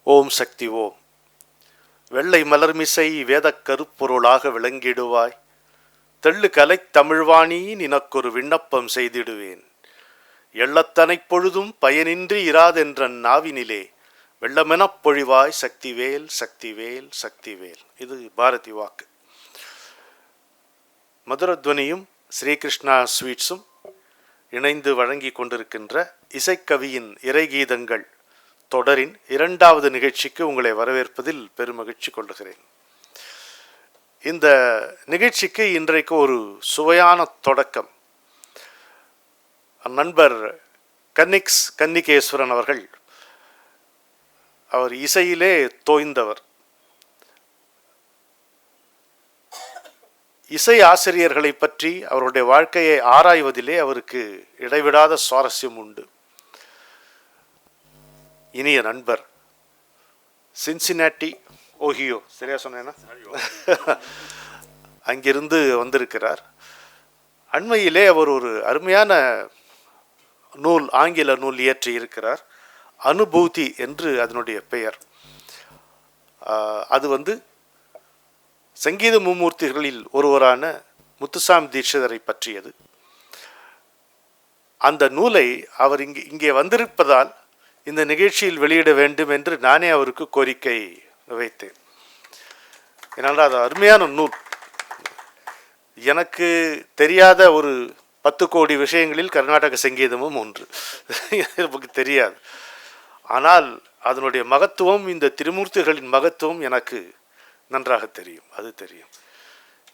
ஓம் சக்தி ஓம். வெள்ளை மலர்மிசை வேதக் கருப்பொருளாக விளங்கிடுவாய். தெள்ளு கலை தமிழ்வாணி நினக்கொரு விண்ணப்பம் செய்திடுவேன். எள்ளத்தனைப் பொழுதும் பயனின்றி இராதென்றன் நாவினிலே வெள்ளமெனப் பொழிவாய் சக்திவேல் சக்திவேல் சக்திவேல். இது பாரதி வாக்கு. மதுரத்வனியும் ஸ்ரீகிருஷ்ணா ஸ்வீட்ஸும் இணைந்து வழங்கி கொண்டிருக்கின்ற இசைக்கவியின் இறைகீதங்கள் தொடரின் 2வது நிகழ்ச்சிக்கு உங்களை வரவேற்பதில் பெருமகிழ்ச்சி கொள்ளுகிறேன். இந்த நிகழ்ச்சிக்கு இன்றைக்கு ஒரு சுவையான தொடக்கம். நண்பர் கன்னிகேஸ்வரன் அவர்கள், அவர் இசையிலே தோய்ந்தவர். இசை ஆசிரியர்களை பற்றி அவருடைய வாழ்க்கையை ஆராய்வதிலே அவருக்கு இடைவிடாத சுவாரஸ்யம் உண்டு. இனிய நண்பர், சின்சினாட்டி ஓஹியோ, சரியா சொன்னேன்னா, அங்கிருந்து வந்திருக்கிறார். அண்மையிலே அவர் ஒரு அருமையான நூல், ஆங்கில நூல் இயற்றி இருக்கிறார். அனுபூதி என்று அதனுடைய பெயர். அது சங்கீத மும்மூர்த்திகளில் ஒருவரான முத்துசாமி தீட்சிதரை பற்றியது. அந்த நூலை அவர் இங்கே வந்திருப்பதால் இந்த நிகழ்ச்சியில் வெளியிட வேண்டும் என்று நானே அவருக்கு கோரிக்கை வைத்தேன். ஏனால் அது அருமையான நூல். எனக்கு தெரியாத ஒரு 10 கோடி விஷயங்களில் கர்நாடக சங்கீதமும் ஒன்று. எனக்கு தெரியாது. ஆனால் அதனுடைய மகத்துவம், இந்த திருமூர்த்திகளின் மகத்துவம் எனக்கு நன்றாக தெரியும். அது தெரியும்.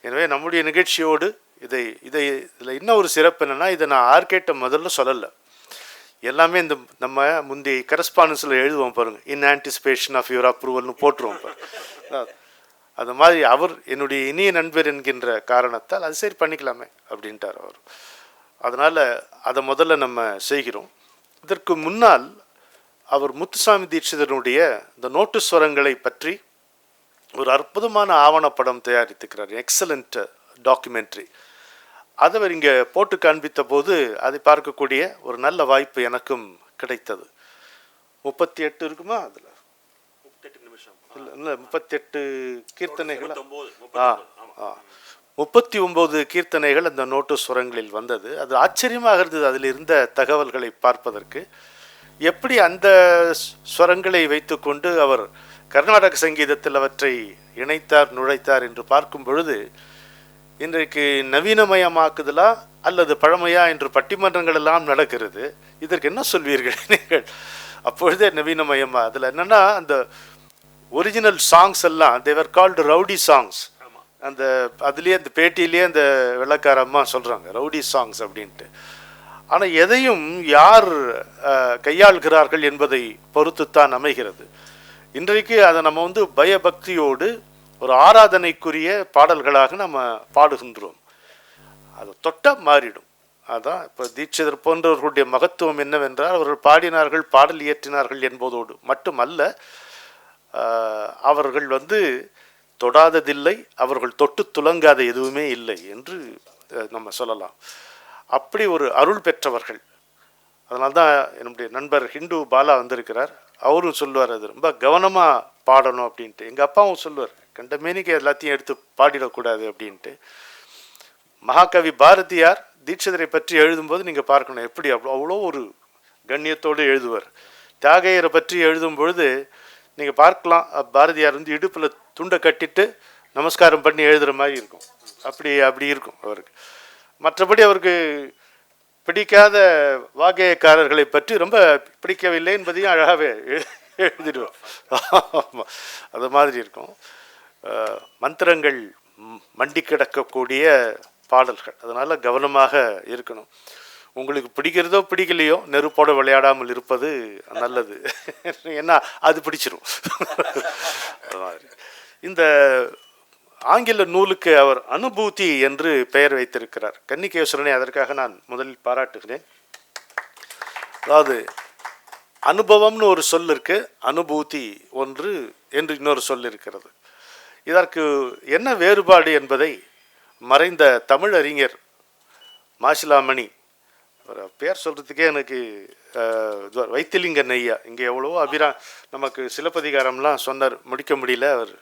எனவே நம்முடைய நிகழ்ச்சியோடு இதில் இன்னும் ஒரு சிறப்பு என்னென்னா, இதை நான் ஆர்கேட்ட முதல்ல சொல்லலை. எல்லாமே இந்த நம்ம முந்தைய கரஸ்பாண்டன்ஸில் எழுதுவோம் பாருங்கள், இன் ஆன்டிசிபேஷன் ஆஃப் யுவர் அப்ரூவல்னு போட்டுருவோம் பாருங்க. அது மாதிரி அவர் என்னுடைய இனிய நண்பர் என்கின்ற காரணத்தால் அது சரி பண்ணிக்கலாமே அப்படின்ட்டார் அவர். அதனால் அதை முதல்ல நம்ம செய்கிறோம். இதற்கு முன்னால் அவர் முத்துசாமி தீட்சிதனுடைய இந்த நோட்டு ஸ்வரங்களை பற்றி ஒரு அற்புதமான ஆவணப்படம் தயாரித்துக்கிறார். Excellent documentary. அதை அவர் இங்கே போட்டு காண்பித்த போது அதை பார்க்கக்கூடிய ஒரு நல்ல வாய்ப்பு எனக்கும் கிடைத்தது. 38 இருக்குமா அதில்? 38 நிமிஷம் இல்லை, 38 கீர்த்தனைகள். 39 கீர்த்தனைகள் அந்த நோட்டு சுரங்களில் வந்தது. அது ஆச்சரியமாக இருந்தது. அதில் இருந்த தகவல்களை பார்ப்பதற்கு. எப்படி அந்த ஸ்வரங்களை வைத்துக்கொண்டு அவர் கர்நாடக சங்கீதத்தில் அவற்றை இணைத்தார், நுழைத்தார் என்று பார்க்கும் பொழுது, இன்றைக்கு நவீனமயமாக்குதலா அல்லது பழமையா என்று பட்டிமன்றங்கள் எல்லாம் நடக்கிறது. இதற்கு என்ன சொல்வீர்கள் நீங்கள்? அப்பொழுதே நவீனமயமா? அதில் என்னென்னா, அந்த ஒரிஜினல் சாங்ஸ் எல்லாம் தேவர் கால்டு ரவுடி சாங்ஸ். அந்த அதுலேயே அந்த பேட்டியிலேயே அந்த வெள்ளக்கார அம்மா சொல்கிறாங்க ரவுடி சாங்ஸ் அப்படின்ட்டு. ஆனால் எதையும் யார் கையாள்கிறார்கள் என்பதை பொறுத்துத்தான் அமைகிறது. இன்றைக்கு அதை நம்ம பயபக்தியோடு ஒரு ஆராதனைக்குரிய பாடல்களாக நம்ம பாடுகின்றோம். அது தொட்டால் மாறிடும். அதான் இப்போ தீட்சிதர் போன்றவர்களுடைய மகத்துவம் என்னவென்றால், அவர்கள் பாடினார்கள், பாடல் இயற்றினார்கள் என்பதோடு மட்டுமல்ல, அவர்கள் தொடாததில்லை, அவர்கள் தொட்டு துலங்காத எதுவுமே இல்லை என்று நம்ம சொல்லலாம். அப்படி ஒரு அருள் பெற்றவர்கள். அதனால்தான் என்னுடைய நண்பர் ஹிந்து பாலா வந்திருக்கிறார். அவரும் சொல்லுவார், அது ரொம்ப கவனமாக பாடணும் அப்படின்ட்டு. எங்கள் அப்பாவும் சொல்லுவார், கண்டமேனிக்கு எல்லாத்தையும் எடுத்து பாடிடக்கூடாது அப்படின்ட்டு. மகாகவி பாரதியார் தீட்சிதரை பற்றி எழுதும்போது நீங்கள் பார்க்கணும், எப்படி அவ்வளோ ஒரு கண்ணியத்தோடு எழுதுவார். தியாகையரை பற்றி எழுதும் பொழுது நீங்கள் பார்க்கலாம், பாரதியார் இடுப்பில் துண்டை கட்டிட்டு நமஸ்காரம் பண்ணி எழுதுகிற மாதிரி இருக்கும். அப்படி இருக்கும் அவருக்கு. மற்றபடி அவருக்கு பிடிக்காத வாகையக்காரர்களை பற்றி ரொம்ப பிடிக்கவில்லை என்பதையும் அழகாகவே எழுதிடுவோம். அது மாதிரி இருக்கும். மந்திரங்கள் மண்டி கிடக்கக்கூடிய பாடல்கள். அதனால் கவனமாக இருக்கணும். உங்களுக்கு பிடிக்கிறதோ பிடிக்கலையோ நெருப்போட விளையாடாமல் இருப்பது நல்லது. ஏன்னா அது பிடிச்சிரும். அது மாதிரி இந்த ஆங்கில நூலுக்கு அவர் அனுபூதி என்று பெயர் வைத்திருக்கிறார். கன்னிகேஸ்வரனை அதற்காக நான் முதலில் பாராட்டுகிறேன். அதாவது அனுபவம்னு ஒரு சொல் இருக்கு, அனுபூதி ஒன்று என்று இன்னொரு சொல் இருக்கிறது. இதற்கு என்ன வேறுபாடு என்பதை மறைந்த தமிழறிஞர் மாசிலாமணி, பேர் சொல்கிறதுக்கே எனக்கு வைத்திலிங்கன் ஐயா, இங்கே எவ்வளவோ நமக்கு சிலப்பதிகாரம்லாம் சொன்னார், முடிக்க முடியல அவர்,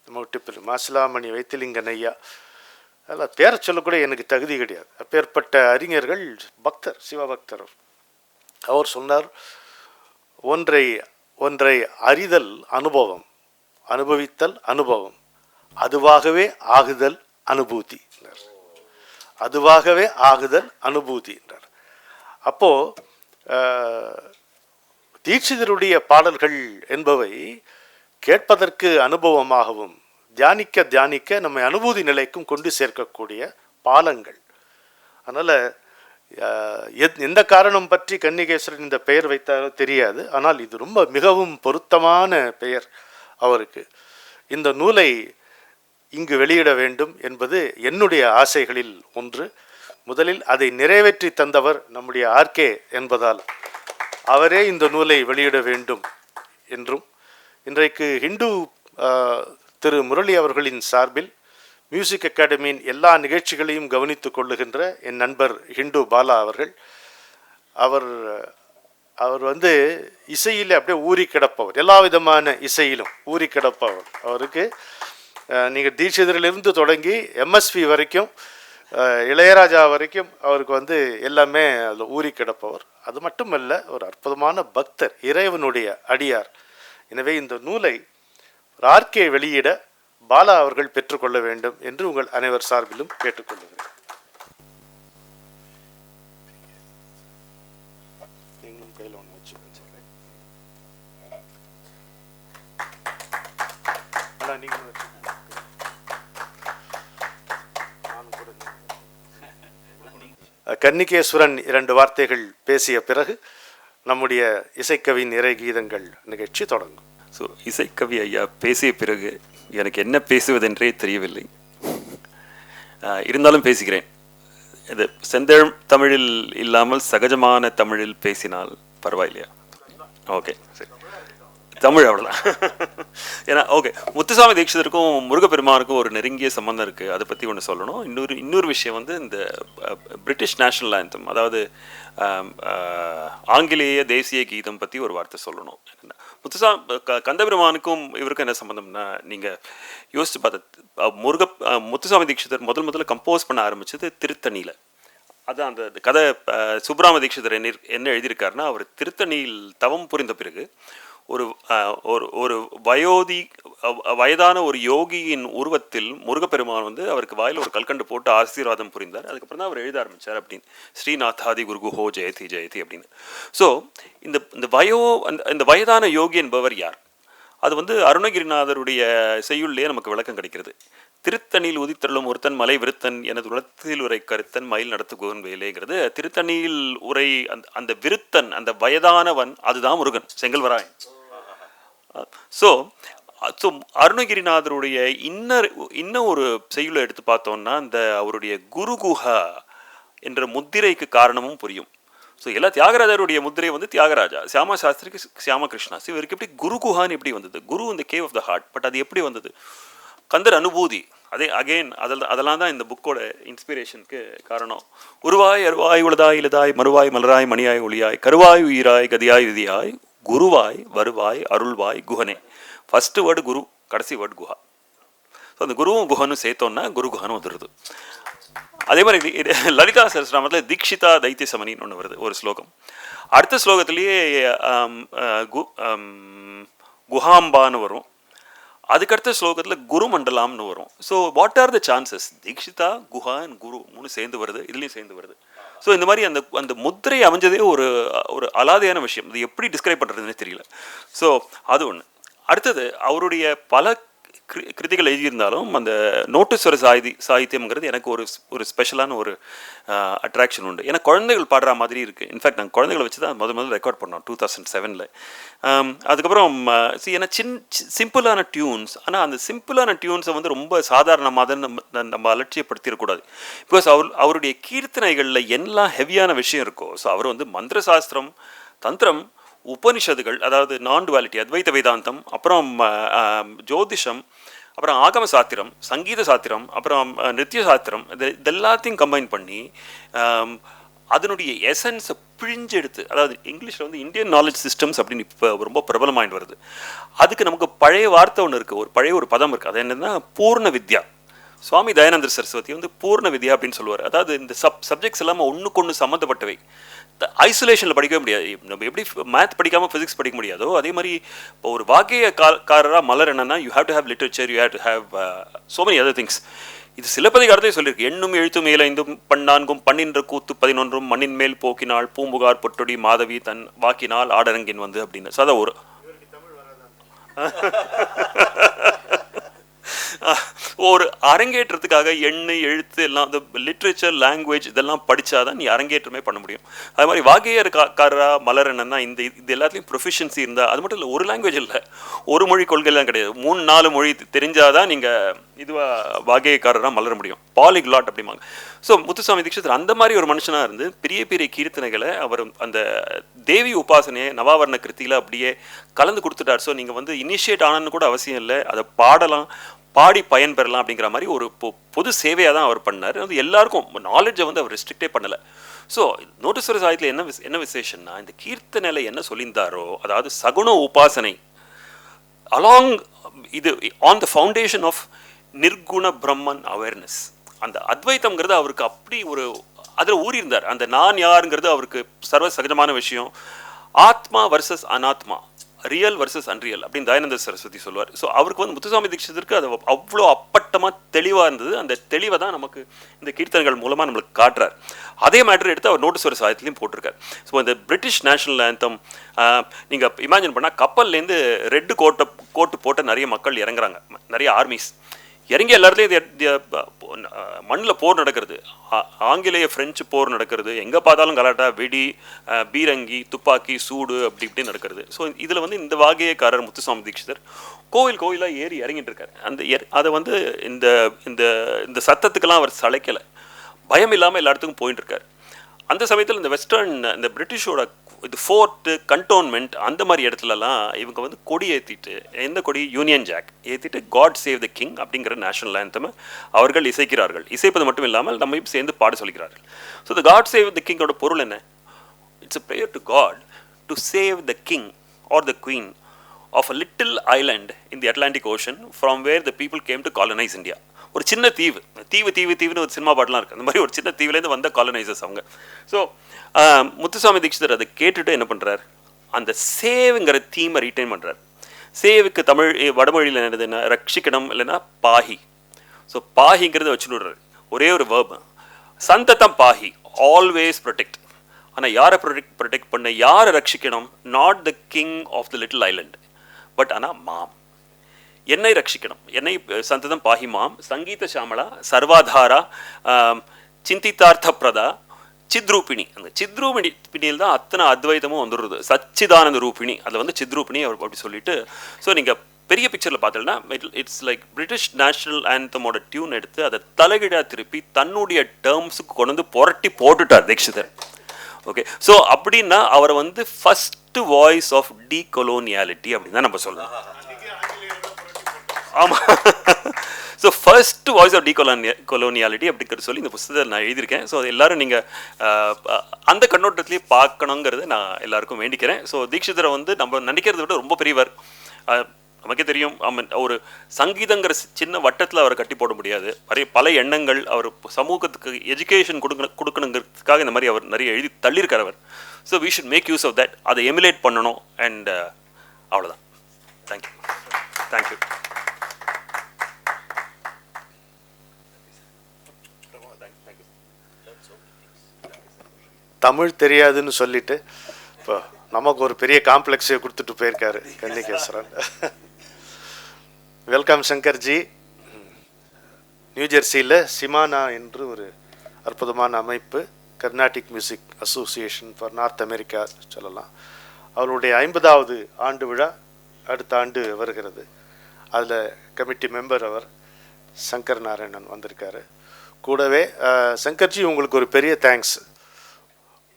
நம்ம விட்டு மாசிலாமணி வைத்திலிங்கன் ஐயா, அதில் பேரை சொல்லக்கூட எனக்கு தகுதி கிடையாது. அப்பேற்பட்ட அறிஞர்கள், பக்தர், சிவபக்தர். அவர் சொன்னார், ஒன்றை ஒன்றை அறிதல் அனுபவம், அனுபவித்தல் அனுபவம், அதுவாகவே ஆகுதல் அனுபூதி, அதுவாகவே ஆகுதல் அனுபூதி என்றார். அப்போது தீட்சிதருடைய பாடல்கள் என்பவை கேட்பதற்கு அனுபவமாகவும் தியானிக்க தியானிக்க நம்மை அனுபூதி நிலைக்கும் கொண்டு சேர்க்கக்கூடிய பாலங்கள். அதனால் எந்த காரணம் பற்றி கன்னிகேஸ்வரன் இந்த பெயர் வைத்தாரோ தெரியாது, ஆனால் இது ரொம்ப மிகவும் பொருத்தமான பெயர் அவருக்கு. இந்த நூலை இங்கு வெளியிட வேண்டும் என்பது என்னுடைய ஆசைகளில் ஒன்று. முதலில் அதை நிறைவேற்றி தந்தவர் நம்முடைய ஆர்கே என்பதால் அவரே இந்த நூலை வெளியிட வேண்டும் என்றும், இன்றைக்கு ஹிந்து திரு முரளி அவர்களின் சார்பில் மியூசிக் அகாடமியின் எல்லா நிகழ்ச்சிகளையும் கவனித்து கொள்ளுகின்ற என் நண்பர் ஹிண்டு பாலா அவர்கள், அவர் வந்து இசையில் அப்படியே ஊறி கிடப்பவர், எல்லா விதமான இசையிலும் ஊறி கிடப்பவர். அவருக்கு நீங்கள் தீட்சிதரிலிருந்து தொடங்கி எம்எஸ்வி வரைக்கும், இளையராஜா வரைக்கும் அவருக்கு வந்து எல்லாமே அதில் ஊறி கிடப்பவர். அது மட்டுமல்ல, ஒரு அற்புதமான பக்தர், இறைவனுடைய அடியார். எனவே இந்த நூலை ஆர்கே வெளியிட பாலா அவர்கள் பெற்றுக்கொள்ள வேண்டும் என்று உங்கள் அனைவர் சார்பிலும் கேட்டுக்கொள்ளுகிறேன். கன்னிகேஸ்வரன் 2 வார்த்தைகள் பேசிய பிறகு நம்முடைய இசைக்கவியின் இறை கீதங்கள் நிகழ்ச்சி தொடங்கும். ஸோ இசைக்கவி ஐயா பேசிய பிறகு எனக்கு என்ன பேசுவதென்றே தெரியவில்லை. இருந்தாலும் பேசுகிறேன். இது செந்தமிழ் தமிழில் இல்லாமல் சகஜமான தமிழில் பேசினால் பரவாயில்லையா? ஓகே, சரி, தமிழ் அவ்வளோதான். ஏன்னா ஓகே, முத்துசாமி தீட்சிதருக்கும் முருகப்பெருமானுக்கும் ஒரு நெருங்கிய சம்பந்தம் இருக்குது. அதை பற்றி ஒன்று சொல்லணும். இன்னொரு விஷயம் வந்து இந்த பிரிட்டிஷ் நேஷனல் ஆந்தம், அதாவது ஆங்கிலேய தேசிய கீதம் பற்றி ஒரு வார்த்தை சொல்லணும். கந்தபெருமானுக்கும் இவருக்கும் என்ன சம்பந்தம்னா, நீங்கள் யோசிச்சு பார்த்த முத்துசாமி தீட்சிதர் முதல்ல கம்போஸ் பண்ண ஆரம்பித்தது திருத்தணியில். அதான் அந்த கதை சுப்ராம தீட்சிதர் என்ன எழுதியிருக்காருன்னா, அவர் திருத்தணியில் தவம் புரிந்த பிறகு ஒரு வயதான ஒரு யோகியின் உருவத்தில் முருகப்பெருமான் வந்து அவருக்கு வாயில் ஒரு கல்கண்டு போட்டு ஆசீர்வாதம் புரிந்தார். அதுக்கப்புறம் தான் அவர் எழுத ஆரம்பித்தார் அப்படின்னு, ஸ்ரீநாத்தாதி குருகுஹோ ஜெயதி ஜெயதி அப்படின்னு. ஸோ இந்த வயதான யோகி என்பவர் யார்? அது வந்து அருணகிரிநாதருடைய செய்யுள்ளே நமக்கு விளக்கம் கிடைக்கிறது. திருத்தணியில் உதித்தருளும் ஒருத்தன் மலை விருத்தன் எனது உலகத்தில் உரை கருத்தன் மயில் நடத்து குகன் வேலைங்கிறது. திருத்தணியில் உரை அந்த விருத்தன், அந்த வயதானவன், அதுதான் முருகன், செங்கல்வராயன். ஸோ அருணகிரிநாதருடைய இன்னும் ஒரு செய்யுளை எடுத்து பார்த்தோம்னா, அந்த அவருடைய குருகுஹா என்ற முத்திரைக்கு காரணமும் புரியும். ஸோ எல்லா தியாகராஜருடைய முத்திரை வந்து தியாகராஜா, சியாமா சாஸ்திரிக்கு சியாமகிருஷ்ணா. ஸோ இவருக்கு எப்படி குருகுஹான்னு எப்படி வந்தது? குரு இந்த cave of the heart. But அது எப்படி வந்தது? கந்தர் அனுபூதி. அதெல்லாம் தான் இந்த புக்கோட இன்ஸ்பிரேஷனுக்கு காரணம். உருவாய் அருவாய் உளதாய் இலதாய் மறுவாய் மலராய் மணியாய் ஒளியாய் கருவாய் உயிராய் கதியாய் விதியாய் குருவாய் வருவாய் அருள்வாய் குஹனே. ஃபஸ்ட்டு வேர்டு குரு, கடைசி வேர்டு குஹா. ஸோ அந்த குருவும் குஹனும் சேர்த்தோன்னா குரு குஹனும் வந்துடுது. அதே மாதிரி லலிதா சஹஸ்ரநாமத்தில் தீக்ஷிதா தைத்திய சமனின்னு ஒன்று வருது, ஒரு ஸ்லோகம். அடுத்த ஸ்லோகத்திலேயே குஹாம்பான்னு வரும். அதுக்கடுத்த ஸ்லோகத்தில் குரு மண்டலாம்னு வரும். So what are the chances? Dikshita, Guha and Guru 3 சேர்ந்து வருது, இதுலேயும் சேர்ந்து வருது. ஸோ இந்த மாதிரி அந்த முத்திரை அமைஞ்சதே ஒரு அலாதையான விஷயம். இது எப்படி டிஸ்கிரைப் பண்ணுறதுன்னு தெரியல. ஸோ அது ஒன்று. அடுத்தது, அவருடைய பல கிருதிகள் எழுதியிருந்தாலும் அந்த நோட்டுஸ்வர சாகித்யம்ங்கிறது எனக்கு ஒரு ஸ்பெஷலான ஒரு அட்ராக்ஷன் உண்டு. ஏன்னா குழந்தைகள் பாடுற மாதிரி இருக்குது. இன்ஃபேக்ட் நாங்கள் குழந்தைகளை வச்சு தான் முதல்ல ரெக்கார்ட் பண்ணோம் 2007. அதுக்கப்புறம் ஏன்னா சிம்பிளான டியூன்ஸ். ஆனால் அந்த சிம்பிளான டியூன்ஸை வந்து ரொம்ப சாதாரணமாக நம்ம அலட்சியப்படுத்திடக்கூடாது. பிகாஸ் அவருடைய கீர்த்தனைகளில் எல்லாம் ஹெவியான விஷயம் இருக்கோ. ஸோ அவர் வந்து மந்திர சாஸ்திரம், தந்திரம், உபனிஷதுகள், அதாவது நான் டுவாலிட்டி, அத்வைத வேதாந்தம், அப்புறம் ஜோதிஷம், அப்புறம் ஆகம சாத்திரம், சங்கீத சாத்திரம், அப்புறம் நித்திய சாத்திரம், இது எல்லாத்தையும் கம்பைன் பண்ணி அதனுடைய எசன்ஸை பிழிஞ்செடுத்து, அதாவது இங்கிலீஷில் வந்து இந்தியன் நாலேஜ் சிஸ்டம்ஸ் அப்படின்னு இப்போ ரொம்ப பிரபலமாயிட்டு வருது. அதுக்கு நமக்கு பழைய வார்த்தை ஒன்று இருக்குது, பழைய ஒரு பதம் இருக்குது. அது என்னன்னா பூர்ண வித்யா. சுவாமி தயானந்தர் சரஸ்வதி வந்து பூர்ண வித்யா அப்படின்னு சொல்லுவார். அதாவது இந்த சப்ஜெக்ட்ஸ் எல்லாமே ஒன்றுக்கு ஒன்று சம்மந்தப்பட்டவை. ஐசோலேஷனில் படிக்கவே முடியாது. நம்ம எப்படி மேத் படிக்காமல் ஃபிசிக்ஸ் படிக்க முடியாதோ அதே மாதிரி இப்போ ஒரு வாக்கியக்காரராக மலர் என்னன்னா you have to have literature, you have to have so many other things. இது சிலப்பதிகாரத்தையும் சொல்லியிருக்கு. எண்ணும் எழுத்தும் மேலைந்தும் பன்னான்கும் பண்ணின்ற கூத்து 11 மண்ணின் மேல் போக்கினாள் பூம்புகார் பொட்டொடி மாதவி தன் வாக்கினால் ஆடரங்கின் வந்து அப்படின்னு. ஸோ அதான் ஒரு ஒரு அரங்கேற்றத்துக்காக எண்ணெய் எழுத்து எல்லாம் இந்த லிட்ரேச்சர் லாங்குவேஜ் இதெல்லாம் படித்தாதான் நீ அரங்கேற்றமே பண்ண முடியும். அது மாதிரி வாக்கியக்காரரா மலர் என்னன்னா இது எல்லாத்துலேயும் ப்ரொஃபிஷியன்சி இருந்தால், அது மட்டும் இல்லை ஒரு லாங்குவேஜ் இல்லை, ஒரு மொழி கொள்கைலாம் கிடையாது, 3-4 மொழி தெரிஞ்சாதான் நீங்கள் இதுவாக வாக்கியக்காரராக மலர முடியும். பாலிக்லாட் அப்படிம்பாங்க. ஸோ முத்துசாமி தீட்சிதர் அந்த மாதிரி ஒரு மனுஷனாக இருந்து பெரிய பெரிய கீர்த்தனைகளை அவர் அந்த தேவி உபாசனையை நவாவரண கிருத்தியில் அப்படியே கலந்து கொடுத்துட்டார். ஸோ நீங்கள் வந்து இனிஷியேட் ஆனன்னு கூட அவசியம் இல்லை, அதை பாடலாம், பாடி பயன் பெறலாம் அப்படிங்கிற மாதிரி ஒரு பொது சேவையாக தான் அவர் பண்ணார். அது எல்லாருக்கும் நாலேஜை வந்து அவர் ரெஸ்ட்ரிக்டே பண்ணலை. ஸோ நோட்டீஸ்வர சாகித்யத்தில் என்ன விசேஷம்னா, இந்த கீர்த்தனையில் என்ன சொல்லியிருந்தாரோ, அதாவது சகுண உபாசனை அலாங் இது ஆன் த ஃபவுண்டேஷன் ஆஃப் நிர்குண பிரம்மன் அவேர்னஸ். அந்த அத்வைத்தம்ங்கிறது அவருக்கு அப்படி ஒரு அதில் ஊறியிருந்தார். அந்த நான் யாருங்கிறது அவருக்கு சர்வ சகஜமான விஷயம். ஆத்மா வர்சஸ் அனாத்மா, ரியல் வர்சஸ் அன்ரியல் அப்படின்னு தயானந்த சரஸ்வதி சொல்லுவார். ஸோ அவருக்கு வந்து முத்துசாமி தீட்சிதருக்கு அது அவ்வளோ அப்பட்டமாக தெளிவாக இருந்தது. அந்த தெளிவை தான் நமக்கு இந்த கீர்த்தனைகள் மூலமாக நம்மளுக்கு காட்டுறார். அதே மேட்டர் எடுத்து அவர் நோட்டீஸ்வர சாகித்யத்திலையும் போட்டிருக்கார். ஸோ இந்த பிரிட்டிஷ் நேஷனல் ஆந்தம் நீங்கள் இமேஜின் பண்ணால் கப்பல்லேருந்து ரெட்டு கோட்டு போட்ட நிறைய மக்கள் இறங்குறாங்க, நிறைய ஆர்மிஸ் இறங்கி எல்லாத்துலேயும் மண்ணில் போர் நடக்கிறது, ஆங்கிலேய ஃப்ரெஞ்சு போர் நடக்கிறது, எங்கே பார்த்தாலும் கலாட்டா, வெடி, பீரங்கி, துப்பாக்கி சூடு அப்படி இப்படி நடக்கிறது. ஸோ இதில் வந்து இந்த வாகியக்காரர் முத்துசாமி தீட்சிதர் கோயிலாக ஏறி இறங்கிட்டு இருக்காரு. அதை வந்து இந்த இந்த இந்த சத்தத்துக்கெல்லாம் அவர் சளைக்கலை, பயம் இல்லாமல் எல்லா இடத்துக்கும் போயிட்டு இருக்கார். அந்த சமயத்தில் இந்த வெஸ்டர்ன் இந்த பிரிட்டிஷோட இது ஃபோர்ட்டு கண்டோன்மெண்ட் அந்த மாதிரி இடத்துலலாம் இவங்க வந்து கொடி ஏற்றிட்டு, எந்த கொடி, யூனியன் ஜாக் ஏற்றிட்டு காட் சேவ் த கிங் அப்படிங்கிற நேஷனல் ஆந்தமை அவர்கள் இசைக்கிறார்கள். இசைப்பது மட்டும் இல்லாமல் நம்மையும் சேர்ந்து பாட சொல்கிறார்கள். So the God save the கிங்கோட பொருள் என்ன? It's a prayer to God to save the king or the queen of a little island in the Atlantic Ocean from where the people came to colonise India. ஒரு சின்ன தீவுன்னு ஒரு cinema பாட்டெலாம் இருக்குது. அந்த மாதிரி ஒரு சின்ன தீவுலேருந்து வந்த காலனைசர்ஸ் அவங்க. ஸோ முத்துசாமி தீட்சிதர் அதை கேட்டுட்டு என்ன பண்ணுறார், அந்த சேவுங்கிற தீமை ரீட்டைன் பண்ணுறார். சேவுக்கு தமிழ் வடமொழியில் என்னதுன்னா ரட்சிக்கணும், இல்லைன்னா பாஹி. ஸோ பாஹிங்கிறத வச்சு விடுறாரு, ஒரே ஒரு வேர்ப், சந்ததம் பாஹி, ஆல்வேஸ் ப்ரொடெக்ட். ஆனால் யாரை ப்ரொடெக்ட் பண்ண, யாரை ரட்சிக்கணும்? Not the king of the little island, but ஆனால் மாம், என்னை ரட்சிக்கணும், என்னை சந்ததம் பாஹி மாம், சங்கீத சாமலா, சர்வாதாரா, சிந்தித்தார்த்த பிரதா, சித்ரூபிணி. அந்த சித்ரூபிணியில் தான் அத்தனை அத்வைதமும் வந்துடுறது. சச்சிதானந்த ரூபிணி, அதில் வந்து சித்ரூபிணி அவர் அப்படி சொல்லிட்டு. ஸோ நீங்கள் பெரிய பிக்சரில் பார்த்தீங்கன்னா இட்ஸ் லைக் பிரிட்டிஷ் நேஷனல் ஆந்தமோட டியூன் எடுத்து அதை தலைகீழாக திருப்பி தன்னுடைய டேர்ம்ஸுக்கு கொண்டு வந்து புரட்டி போட்டுட்டார் தீட்சிதர். ஓகே, ஸோ அப்படின்னா அவரை வந்து ஃபர்ஸ்ட் வாய்ஸ் ஆஃப் டீகொலோனியாலிட்டி அப்படின்னு தான் நம்ம சொல்லலாம். ஆமாம், ஸோ ஃபர்ஸ்ட் வாய்ஸ் ஆஃப் டீகொலோனியாலிட்டி அப்படிங்கிற சொல்லி இந்த புத்தகத்தை நான் எழுதியிருக்கேன். ஸோ அது எல்லோரும் நீங்கள் அந்த கண்ணோட்டத்திலேயே பார்க்கணுங்கிறத நான் எல்லாருக்கும் வேண்டிக்கிறேன். ஸோ தீட்சிதரை வந்து நம்ம நினைக்கிறத விட ரொம்ப பெரியவர். நமக்கே தெரியும், ஒரு சங்கீதங்கிற சின்ன வட்டத்தில் அவரை கட்டி போட முடியாது. பல எண்ணங்கள் அவர் சமூகத்துக்கு எஜுகேஷன் கொடுக்கணுங்கிறதுக்காக இந்த மாதிரி அவர் நிறைய எழுதி தள்ளியிருக்கார் அவர். So we should make use of that, அதை எமுலேட் பண்ணணும். அண்ட் அவ்வளோதான். தேங்க்யூ. தேங்க்யூ. தமிழ் தெரியாதுன்னு சொல்லிட்டு இப்போ நமக்கு ஒரு பெரிய காம்ப்ளெக்ஸை கொடுத்துட்டு போயிருக்காரு கன்னிகேஸ்வரன். வெல்கம் சங்கர்ஜி. நியூஜெர்சியில் சிமானா என்று ஒரு அற்புதமான அமைப்பு, Carnatic music association for north America சொல்லலாம். அவருடைய 50வது ஆண்டு விழா அடுத்த ஆண்டு வருகிறது. அதில் கமிட்டி மெம்பர் அவர் சங்கர் நாராயணன் வந்திருக்காரு. கூடவே சங்கர்ஜி, உங்களுக்கு ஒரு பெரிய தேங்க்ஸ்.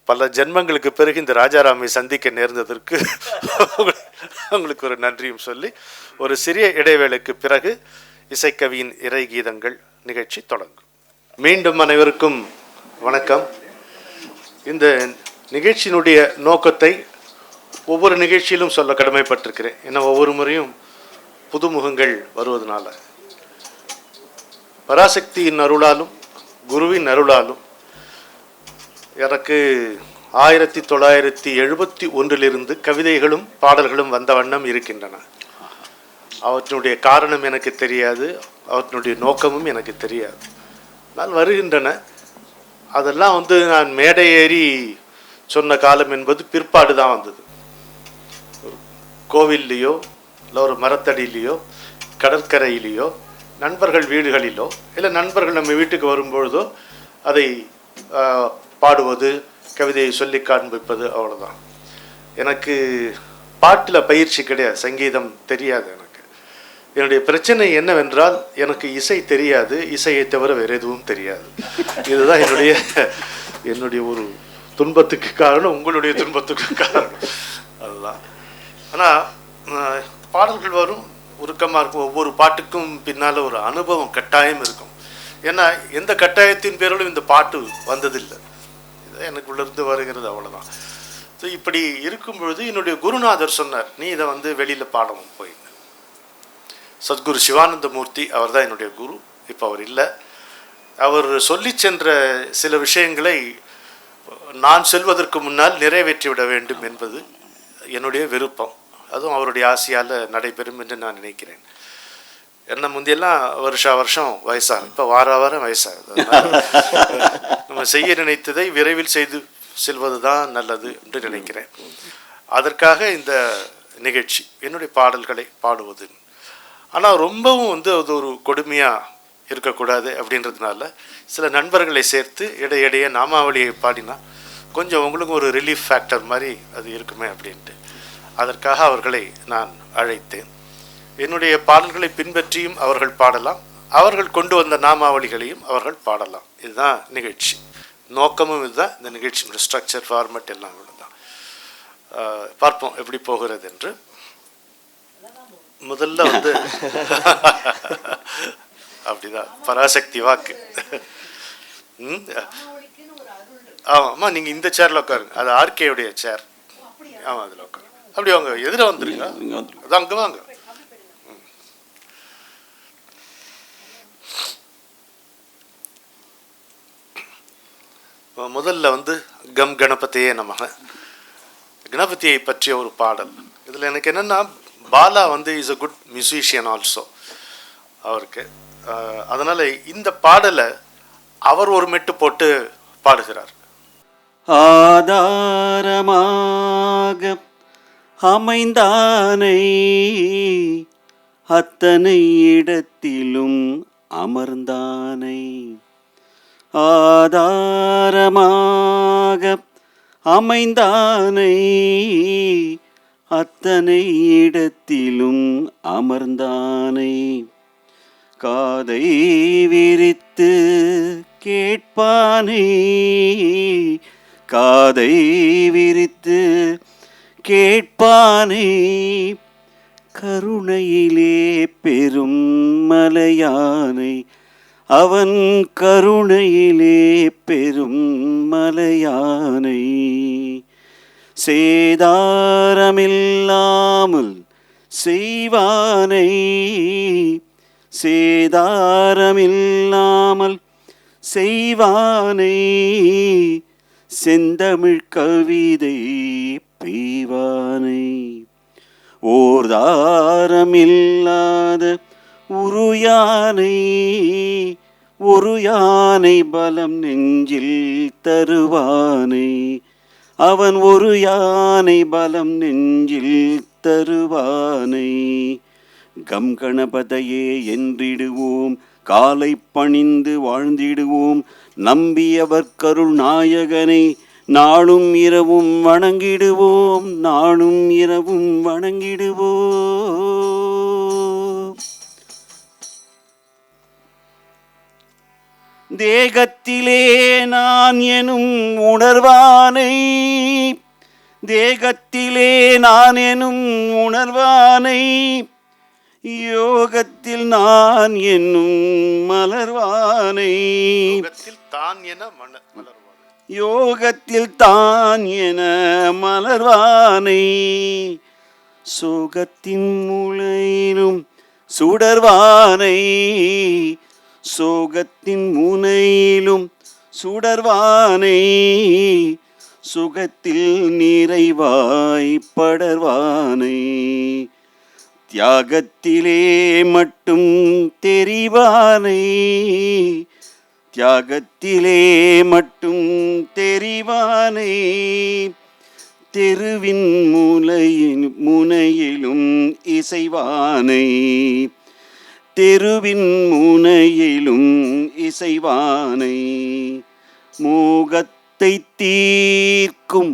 பல ஜென்மங்களுக்கு பிறகு இந்த ராஜாராமை சந்திக்க நேர்ந்ததற்கு உங்களுக்கு ஒரு நன்றியும் சொல்லி ஒரு சிறிய இடைவேளைக்கு பிறகு இசைக்கவியின் இறை கீதங்கள் நிகழ்ச்சி தொடங்கும். மீண்டும் அனைவருக்கும் வணக்கம். இந்த நிகழ்ச்சியினுடைய நோக்கத்தை ஒவ்வொரு நிகழ்ச்சியிலும் சொல்ல கடமைப்பட்டிருக்கிறேன். ஏன்னா ஒவ்வொரு முறையும் புதுமுகங்கள் வருவதனால பராசக்தியின் அருளாலும் குருவின் அருளாலும் எனக்கு 1971 கவிதைகளும் பாடல்களும் வந்த வண்ணம் இருக்கின்றன. அவற்றினுடைய காரணம் எனக்கு தெரியாது, அவற்றினுடைய நோக்கமும் எனக்கு தெரியாது. நான் வருகின்றன. அதெல்லாம் நான் மேடை ஏறி சொன்ன காலம் என்பது பிற்பாடு தான் வந்தது. ஒரு கோவில்லையோ இல்லை ஒரு மரத்தடியிலையோ கடற்கரையிலையோ நண்பர்கள் வீடுகளிலோ இல்லை நண்பர்கள் நம்ம வீட்டுக்கு வரும்பொழுதோ அதை பாடுவது, கவிதையை சொல்லி காண்பிப்பது, அவ்வளோதான். எனக்கு பாட்டில் பயிற்சி கிடையாது, சங்கீதம் தெரியாது. என்னுடைய பிரச்சனை என்னவென்றால் எனக்கு இசை தெரியாது, இசையை தவிர வேறு எதுவும் தெரியாது. இதுதான் என்னுடைய ஒரு துன்பத்துக்கு காரணம், உங்களுடைய துன்பத்துக்கு காரணம் அதுதான். ஆனால் பாடல்கள் வரும், உருக்கமாக இருக்கும். ஒவ்வொரு பாட்டுக்கும் பின்னால் ஒரு அனுபவம் கட்டாயம் இருக்கும். ஏன்னா எந்த கட்டாயத்தின் பேரிலும் இந்த பாட்டு வந்ததில்லை, இதை எனக்குள்ளேருந்து வருகிறது, அவ்வளோதான். ஸோ இப்படி இருக்கும் பொழுது என்னுடைய குருநாதர் சொன்னார், நீ இதை வெளியில் பாடவும் போய். சத்குரு சிவானந்த மூர்த்தி அவர் தான் என்னுடைய குரு. இப்போ அவர் இல்லை. அவர் சொல்லி சென்ற சில விஷயங்களை நான் செல்வதற்கு முன்னால் நிறைவேற்றி விட வேண்டும் என்பது என்னுடைய விருப்பம். அதுவும் அவருடைய ஆசையால் நடைபெறும் என்று நான் நினைக்கிறேன். என்ன முந்தியெல்லாம் வருஷம் வயசாகும், இப்போ வாரம் வயசாகுது. நம்ம செய்ய நினைத்ததை விரைவில் செய்து செல்வது தான் நல்லது என்று நினைக்கிறேன். அதற்காக இந்த நிகழ்ச்சி, என்னுடைய பாடல்களை பாடுவது. ஆனால் ரொம்பவும் அது ஒரு கொடுமையாக இருக்கக்கூடாது அப்படின்றதுனால சில நண்பர்களை சேர்த்து இடையிடையே நாமாவளியை பாடினா கொஞ்சம் உங்களுக்கு ஒரு ரிலீஃப் ஃபேக்டர் மாதிரி அது இருக்குமே அப்படின்ட்டு அதற்காக அவர்களை நான் அழைத்தேன். என்னுடைய பாடல்களை பின்பற்றியும் அவர்கள் பாடலாம், அவர்கள் கொண்டு வந்த நாமாவளிகளையும் அவர்கள் பாடலாம். இதுதான் நிகழ்ச்சி நோக்கமும். இதுதான் இந்த நிகழ்ச்சியோட ஸ்ட்ரக்சர், ஃபார்மேட் எல்லாம் தான். பார்ப்போம் எப்படி போகிறது என்று. முதல்ல அப்படிதான் பராசக்தி வாக்கு. ஆமாம்மா, நீங்கள் இந்த சேரில் உட்காருங்க, அது ஆர்கேவுடைய சேர். ஆமாம், அதில் உட்காருங்க. அப்படி வாங்க, எதிர வந்துருங்க, அது அங்கே வாங்க. முதல்ல கம் கணபதியே நமக. கணபதியை பற்றிய ஒரு பாடல். இதில் எனக்கு என்னென்னா, Bala is a good musician also அவருக்கு. அதனால் இந்த பாடலை அவர் ஒரு மெட்டு போட்டு பாடுகிறார். ஆதாரமாக அமைந்தானை அத்தனை இடத்திலும் அமர்ந்தானை. ஆதாரமாக அமைந்தானை அத்தனை இடத்திலும் அமர்ந்தானை. காதை விரித்து கேட்பானை, காதை விரித்து கேட்பானை. கருணையிலே பெரும் மலையானை, அவன் கருணையிலே பெரும் மலையானை. சேதாரமில்லாமல் செய்வானை, சேதாரமில்லாமல் செய்வானை. செந்தமிழ் கவிதை பெய்வானை. ஓர்தாரமில்லாத ஒரு யானை, ஒரு யானை பலம் நெஞ்சில் தருவானை. அவன் ஒரு யானை பலம் நெஞ்சில் தருவானை. கம் கணபதையே என்றிடுவோம், காலை பணிந்து வாழ்ந்திடுவோம். நம்பியவர் கருள் நாயகனை நாளும் இரவும் வணங்கிடுவோம், நாளும் இரவும் வணங்கிடுவோம். தேகத்திலே நான் எனும் உணர்வானை, தேகத்திலே நான் எனும் உணர்வானை. யோகத்தில் நான் என்னும் மலர்வானை, தான் என மலர்வானை. யோகத்தில் தான் என மலர்வானை சோகத்தின் முளையிலும் சுடர்வானை சோகத்தின் முனையிலும் சுடர்வானை சுகத்தில் நிறைவாய் படர்வானை தியாகத்திலே மட்டும் தெரிவானை தியாகத்திலே மட்டும் தெரிவானை தெருவின் முனையிலும் இசைவானை தெருவின் முனையிலும் இசைவானை மோகத்தை தீர்க்கும்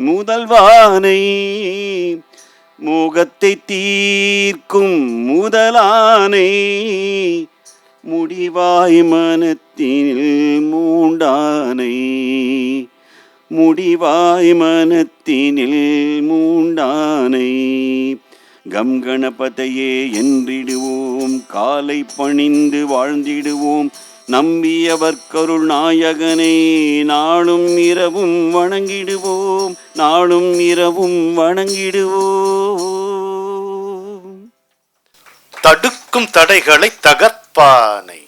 முதல்வானை மோகத்தை தீர்க்கும் முதலானை முடிவாய் மனத்தினில் மூண்டானை முடிவாய் மனத்தினில் மூண்டானை கம் கணபதையே என்றிடுவோம் காலை பணிந்து வாழ்ந்திடுவோம் நம்பியவர் கருள் நாயகனை நாளும் இரவும் வணங்கிடுவோம் நாளும் இரவும் வணங்கிடுவோம். தடுக்கும் தடைகளை தகர்ப்பானை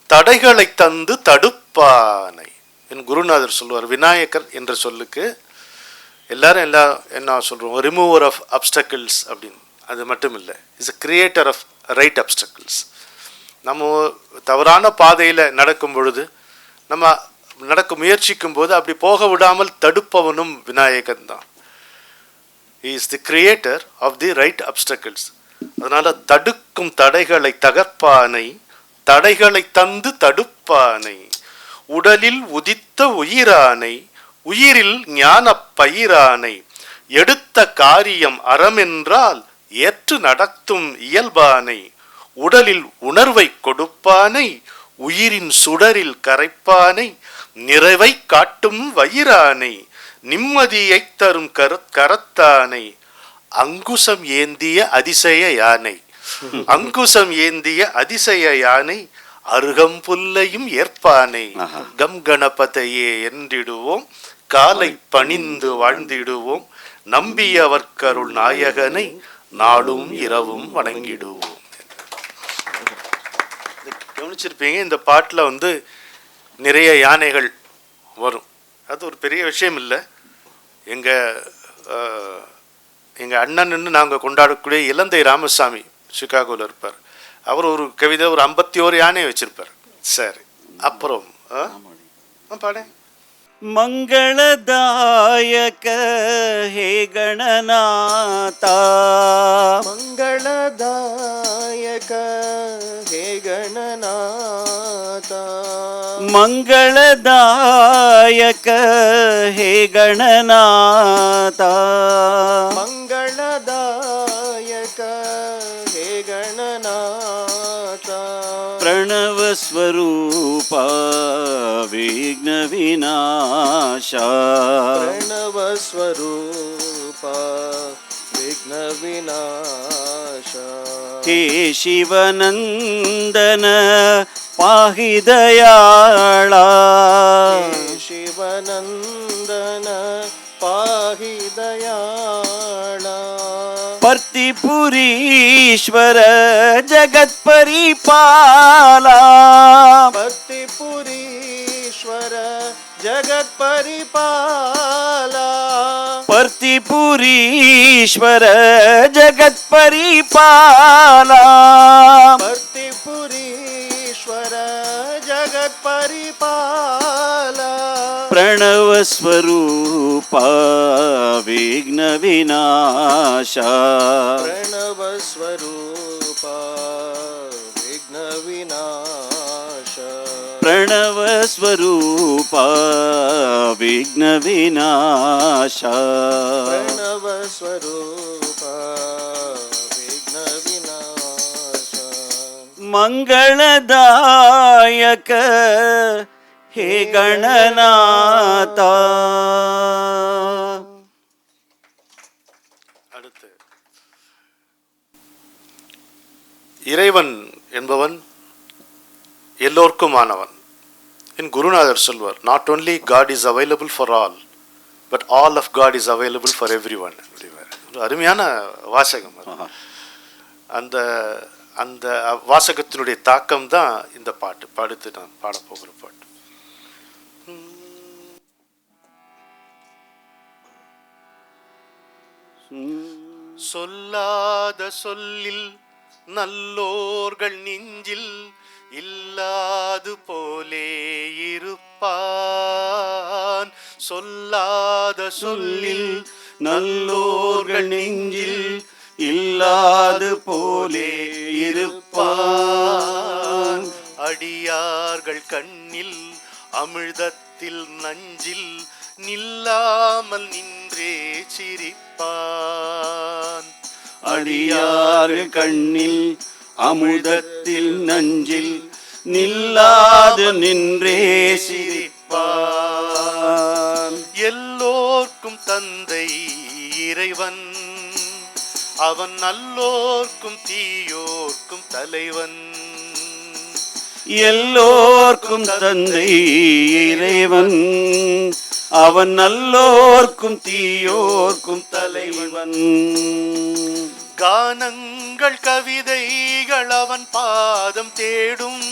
தடைகளை தந்து தடுப்பானை. என் குருநாதர் சொல்லுவார், விநாயகர் என்ற சொல்லுக்கு எல்லாரும் என்ன சொல்கிறோம், ரிமூவர் ஆஃப் அப்டக்கிள்ஸ் அப்படின்னு. அது மட்டும் இல்லை, is a creator of right obstacles. நம்ம தவறான பாதையில் நடக்கும் பொழுது, நம்ம நடக்க முயற்சிக்கும் போது அப்படி போக விடாமல் தடுப்பவனும் விநாயகன் தான். He is the creator of the right obstacles. அதனால தடுக்கும் தடைகளை தகர்ப்பானை தடைகளை தந்து தடுப்பானை உடலில் உதித்த உயிரானை உயிரில் ஞான பயிரானை எடுத்த காரியம் அறமென்றால் ஏற்று நடத்தும் இயல்பானை உடலில் உணர்வை கொடுப்பானை உயிரின் சுடரில் கரைப்பானை நிறைவை காட்டும் வயிறானை நிம்மதியை தரும் கரத்தானை அங்குசம் ஏந்திய அதிசய யானை அங்குசம் ஏந்திய அதிசய யானை அருகம்புல்லையும் ஏற்பானை கம் கணபதையே என்றிடுவோம் காலை பணிந்து வாழ்ந்திடுவோம் நம்பியவர் கருள் நாயகனை நாளும் இரவும் வணங்கிடுவோம். கவனிச்சிருப்பீங்க, இந்த பாட்டில் நிறைய யானைகள் வரும். அது ஒரு பெரிய விஷயம் இல்லை. எங்கள் அண்ணன்னு நாங்கள் கொண்டாடக்கூடிய இலந்தை ராமசாமி சிகாகோவில் இருப்பார். அவர் ஒரு கவிதை ஒரு 51 யானை வச்சிருப்பார். சரி, அப்புறம் பாடேன். மங்களதாயக ஹே கணநாதா மங்களதாயக ஹே கணநாதா மங்களதாயக ஹே கணநாதா மங்களதாயக ஹே கணநாதா பிரணவஸ்வரூபா விக்ன விநாசா பிரணவஸ்வரூபா விக்ன விநாசா ஹே சிவநந்தன பாஹி தயாளா சிவநந்தன பாஹி தயாளா பர்த்திபுரீஸ்வர ஜகத் பரிபாலா பர்த்திபுரீஸ்வர ஜகத் பரிபாலா பர்த்திபுரீஸ்வர ஜகத் பரிபாலா பர்த்திபுரீஸ்வர ஜகத் பரிபாலா பிரணவஸ்வரூபா விக்ன விநாசா பிரணவஸ்வரூபா விக்ன விநாசா பிரணவஸ்வரூபா விக்ன விநாசா பிரணவஸ்வரூபா விக்ன விநாசா மங்களதாயக ஹே கணநாதா. அடுத்து, இறைவன் என்பவன் எல்லோருக்குமானவன். என் குருநாதர் சொல்வார், not only God is available for all, but all of God is available for everyone. ஒரு அருமையான வாசகம் அது. அந்த அந்த வாசகத்தினுடைய தாக்கம் தான் இந்த பாட்டு. பாடுத்து நான் பாடப்போகிற பாட்டு. சொல்லாத சொல்லில் நல்லோர்கள் நெஞ்சில் இல்லாது போலே இருப்பான். சொல்லாத சொல்லில் நல்லோர்கள் நெஞ்சில் இல்லாது போலே இருப்பான். அடியார்கள் கண்ணில் அமிழ்தத்தில் நஞ்சில் நில்லாமல் நின்றே சிரிப்பான். அடியார்கள் கண்ணில் அமுதத்தில் நஞ்சில் நில்லாது நின்றே சிரிப்பான். எல்லோர்க்கும் தந்தை இறைவன், அவன் நல்லோர்க்கும் தீயோர்க்கும் தலைவன். எல்லோர்க்கும் தந்தை இறைவன், அவன் நல்லோர்க்கும் தீயோர்க்கும் தலைவன். கானங்கள் கவிதைகள் அவன் பாதம் தேடும்,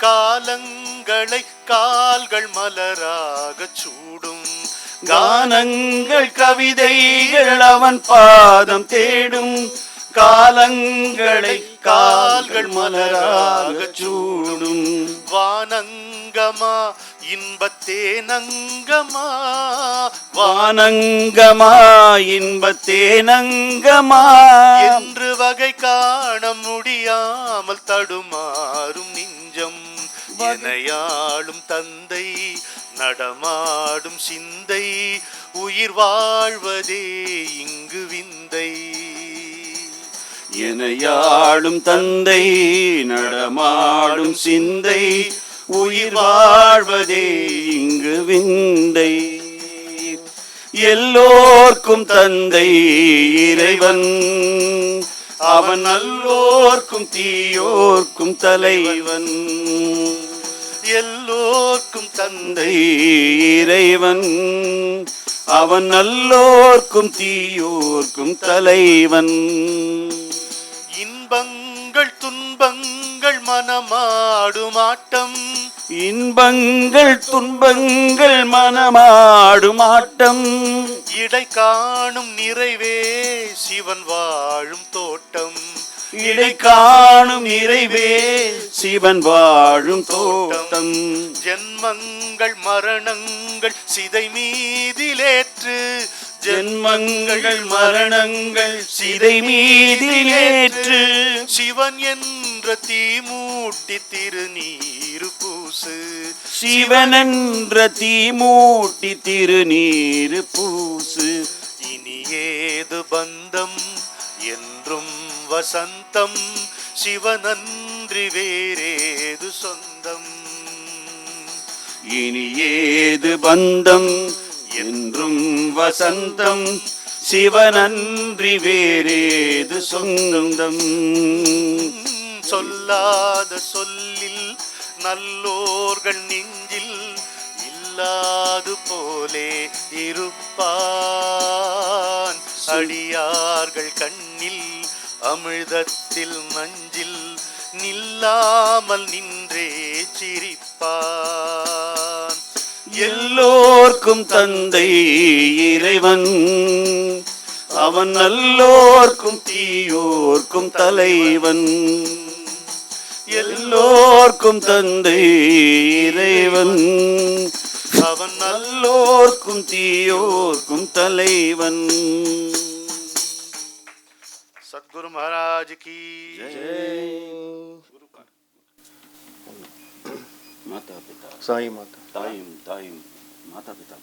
காலங்களை கால்கள் மலராக சூடும். கானங்கள் கவிதைகள் அவன் பாதம் தேடும், காலங்களை கால்கள் மலராக சூடும். வானங்கமா இன்பத்தே நங்கமா, வானங்கமா இன்பத்தே நங்கமா என்று வகை காண முடியாமல் தடுமாறும் நெஞ்சம். எனையாளும் தந்தை நடமாடும் சிந்தை, உயிர் வாழ்வதே இங்கு விந்தை. எனையாளும் தந்தை நடமாடும் சிந்தை, உயிர் வாழ்வதே இங்கு விந்தை. எல்லோர்க்கும் தந்தை இறைவன், அவன் நல்லோர்க்கும் தீயோர்க்கும் தலைவன். எல்லோர்க்கும் தந்தை இறைவன், அவன் நல்லோர்க்கும் தீயோர்க்கும் தலைவன். இன்பங்கள் துன்பங்கள் மனமாடும் ஆட்டம், இன்பங்கள் துன்பங்கள் மனமாடும் ஆட்டம். இடை காணும் நிறைவே சிவன் வாழும் தோட்டம். இடை காணும் நிறைவே சிவன் வாழும் தோட்டம். ஜென்மங்கள் மரணங்கள் சிதை மீதிலேற்று, ஜென்மங்கள் மரணங்கள் சிதை மீதிலேற்று, சிவன் என்ற தீமூட்டி திருநீரு பூசு. சிவன் என்ற தீமூட்டி திருநீரு பூசு. இனி ஏது பந்தம் என்றும் வசந்தம், சிவனன்றி வேறேது சொந்தம். இனி ஏது பந்தம் என்றும் வசந்தம், சிவனன்றி வேறேது சொந்தம். சொல்லாத சொல்லில் நல்லோர்கள் நெஞ்சில் இல்லாது போலே இருப்பான். அடியார்கள் கண்ணில் அமிழ்தத்தில் நஞ்சில் நில்லாமல் நின்றே சிரிப்பான். எல்லோர்க்கும் தந்தை இறைவன், அவன் நல்லோர்க்கும் தீயோர்க்கும் தலைவன். எல்லோர்க்கும் தந்தை இறைவன், அவன் நல்லோர்க்கும் தீயோர்க்கும் தலைவன். சத்குரு மகாராஜ் கி மாதா பிதா சாய் மாதா. தாயும் தாயும் மாதா பிதா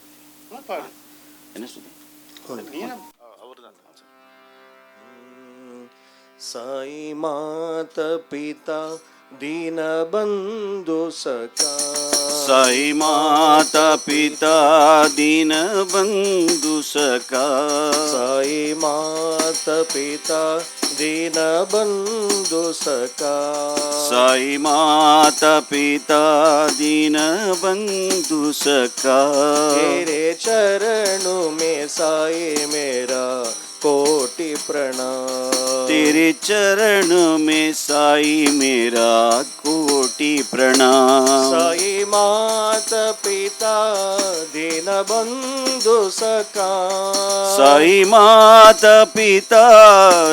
என்ன சொல்லி साई माता पिता दीन बंधु सखा. साई माता पिता दीन बंधु सखा. साई माता पिता दीनबन्धु सखा। साई माता पिता दीन बंधु सखा। तेरे चरणों में साई मेरा कोटि प्रणाम। तेरे चरण में साई मेरा कोटि प्रणाम। साई माता पिता दीनबन्धु सखा। साई माता पिता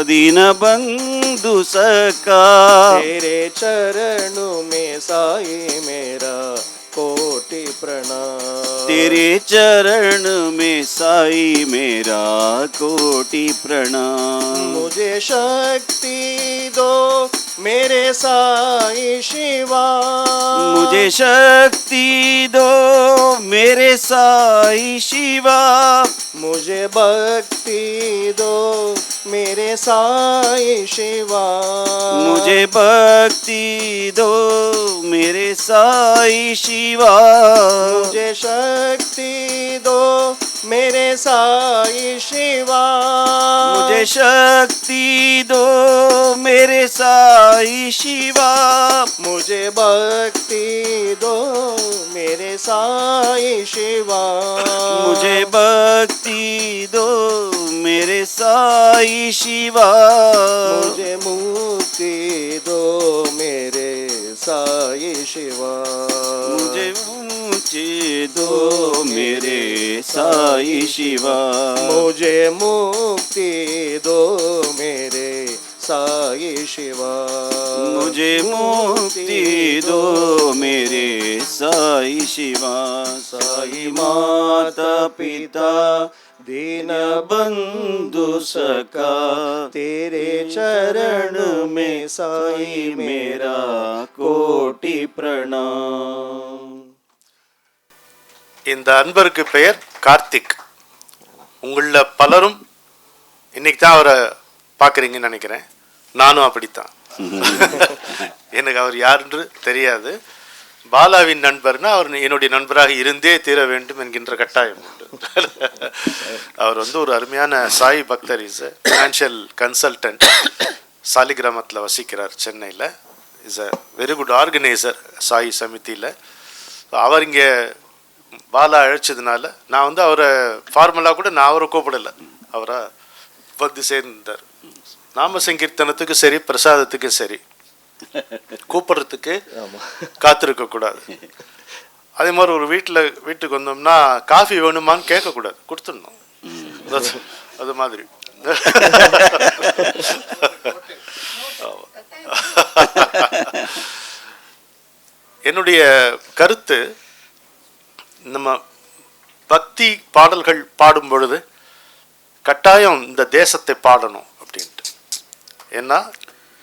दीन बंधु सखा। तेरे चरणों में साई मेरा कोटि प्रणाम। तेरे चरण में साई मेरा कोटि प्रणाम। मुझे शक्ति दो मेरे साई शिवा। मुझे शक्ति दो मेरे साई शिवा। मुझे भक्ति दो मेरे साई शिवा। मुझे भक्ति दो मेरे साई शिवा। मुझे शक्ति दो मेरे साई शिवा। मुझे शक्ति दो मेरे साई शिवा। मुझे भक्ति दो मेरे साई शिवा। मुझे भक्ति दो मेरे साई शिवा। मुझे मुक्ति दो मेरे साई शिवा। मुझे मुक्ति दो मेरे साई शिवा। मुझे मुक्ति दो मेरे साई शिवा। मुझे मुक्ति दो मेरे साई शिवा। साई माता पिता दीन बंधु सखा। तेरे चरण में साई मेरा कोटि प्रणाम। இந்த அன்பருக்கு பெயர் கார்த்திக். உங்களில் பலரும் இன்னைக்கு தான் அவரை பார்க்குறீங்கன்னு நினைக்கிறேன். நானும் அப்படித்தான். எனக்கு அவர் யாருன்று தெரியாது. பாலாவின் நண்பர்னா அவர் என்னுடைய நண்பராக இருந்தே தீர வேண்டும் என்கின்ற கட்டாயம் உண்டு. அவர் ஒரு அருமையான சாய் பக்தர். Is financial consultant. சாலிகிராமத்தில் வசிக்கிறார், சென்னையில். Is a very good organiser Sai சமிதியில். அவர் இங்கே பாலா அழைச்சதுனால நான் அவரை ஃபார்மலாக கூட நான் அவரை கூப்பிடலை, அவரை வந்து சேர்ந்தார். நாம சங்கீர்த்தனத்துக்கு சரி, பிரசாதத்துக்கு சரி, கூப்பிட்றதுக்கு காத்திருக்கக்கூடாது. அதே மாதிரி ஒரு வீட்டுக்கு வந்தோம்னா காஃபி வேணுமான்னு கேட்கக்கூடாது, கொடுத்துடணும். அது மாதிரி என்னுடைய கருத்து, நம்ம பக்தி பாடல்கள் பாடும் பொழுது கட்டாயம் இந்த தேசத்தை பாடணும் அப்படின்ட்டு. ஏன்னா